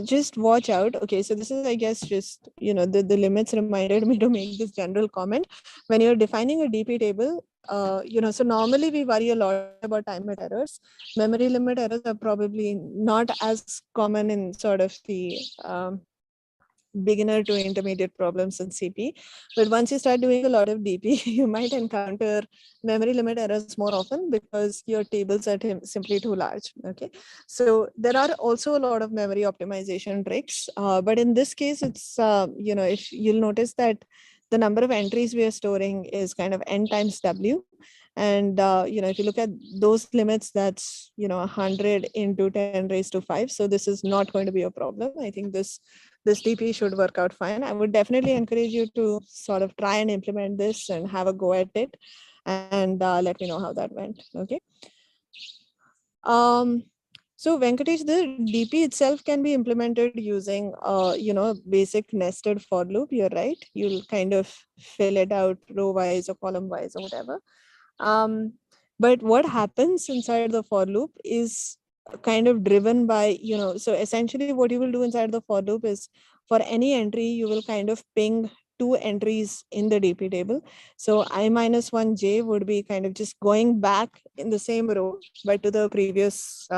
just watch out. Okay, so this is, I guess, just, the limits reminded me to make this general comment. When you're defining a DP table, so normally we worry a lot about time limit errors. Memory limit errors are probably not as common in sort of the beginner to intermediate problems in CP. But once you start doing a lot of DP, you might encounter memory limit errors more often because your tables are simply too large. Okay, so there are also a lot of memory optimization tricks, but in this case, it's if you'll notice that the number of entries we are storing is kind of n times w, and if you look at those limits, that's 100 into 10 raised to 5. So this is not going to be a problem. I think this DP should work out fine. I would definitely encourage you to sort of try and implement this and have a go at it, and let me know how that went. Okay. So Venkatesh, the DP itself can be implemented using, basic nested for loop. You're right. You'll kind of fill it out row wise or column wise or whatever. Um, but what happens inside the for loop is kind of driven by, so essentially what you will do inside the for loop is for any entry, you will kind of ping two entries in the DP table. So I minus 1j would be kind of just going back in the same row, but to the previous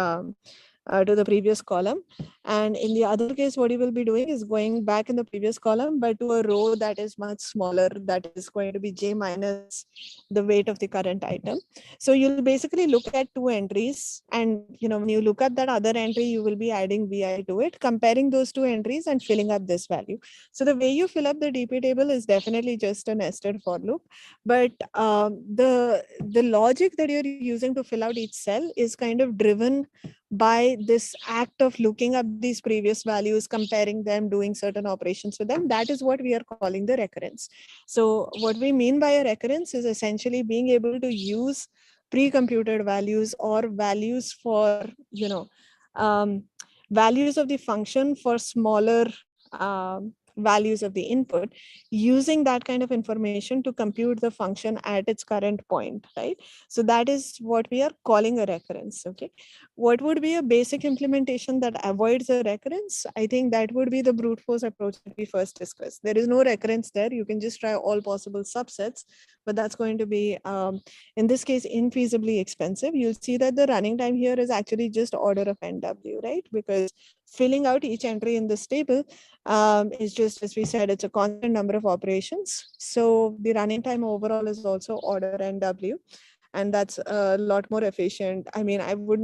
column. And in the other case, what you will be doing is going back in the previous column, but to a row that is much smaller, that is going to be j minus the weight of the current item. So you'll basically look at two entries, and when you look at that other entry, you will be adding vi to it, comparing those two entries and filling up this value. So the way you fill up the DP table is definitely just a nested for loop, but the logic that you're using to fill out each cell is kind of driven by this act of looking up these previous values, comparing them, doing certain operations with them. That is what we are calling the recurrence. So what we mean by a recurrence is essentially being able to use pre-computed values or values for, values of the function for smaller values of the input, using that kind of information to compute the function at its current point, right? So that is what we are calling a recurrence. Okay, what would be a basic implementation that avoids a recurrence? I think that would be the brute force approach that we first discussed. There is no recurrence there. You can just try all possible subsets, but that's going to be, in this case, infeasibly expensive. You'll see that the running time here is actually just order of NW, right? Because filling out each entry in this table is just, as we said, it's a constant number of operations. So the running time overall is also order NW. And that's a lot more efficient. I mean, I would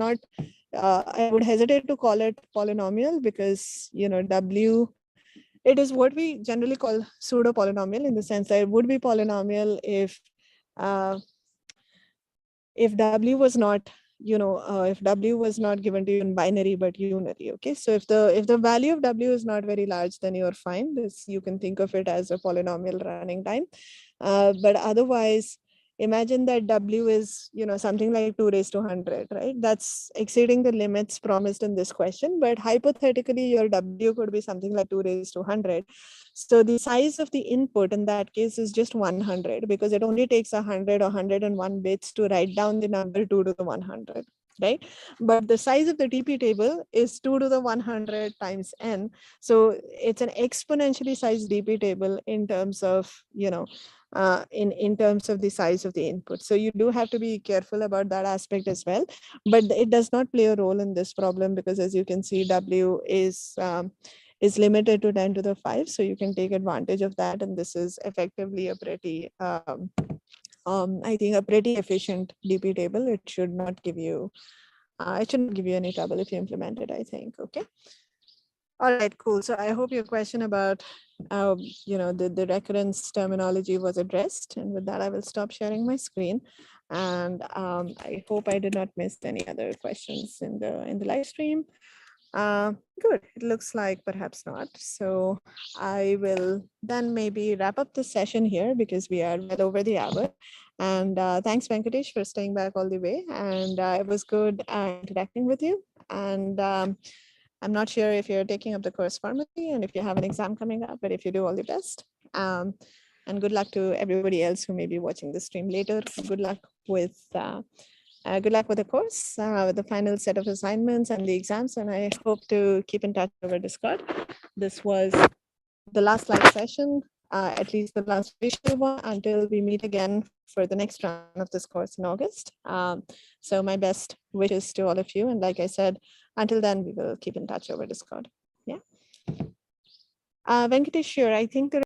hesitate to call it polynomial because, W, it is what we generally call pseudo polynomial, in the sense that it would be polynomial uh, if W was not, if W was not given to you in binary but unary. Okay, so if the value of W is not very large, then you're fine. This, you can think of it as a polynomial running time. But otherwise, imagine that W is, something like 2 raised to 100, right? That's exceeding the limits promised in this question. But hypothetically, your W could be something like 2 raised to 100. So the size of the input in that case is just 100, because it only takes 100 or 101 bits to write down the number 2 to the 100, right? But the size of the DP table is 2 to the 100 times n. So it's an exponentially sized DP table in terms of, in terms of the size of the input. So you do have to be careful about that aspect as well. But it does not play a role in this problem, because as you can see, W is limited to 10 to the 5. So you can take advantage of that. And this is effectively a pretty, I think, a pretty efficient DP table. It should not give you, any trouble if you implement it, I think. Okay. All right, cool. So I hope your question about, the recurrence terminology was addressed. And with that, I will stop sharing my screen. And I hope I did not miss any other questions in the live stream. Good. It looks like perhaps not. So I will then maybe wrap up the session here, because we are well over the hour. And thanks, Venkatesh, for staying back all the way. And it was good interacting with you. And I'm not sure if you're taking up the course formally and if you have an exam coming up, but if you do, all the best. And good luck to everybody else who may be watching the stream later. Good luck with Good luck with the course, with the final set of assignments and the exams, and I hope to keep in touch over Discord. This was the last live session, at least the last visual one, until we meet again for the next round of this course in August. So my best wishes to all of you. And like I said, until then, we will keep in touch over Discord. Yeah. Venkatesh, sure. I think the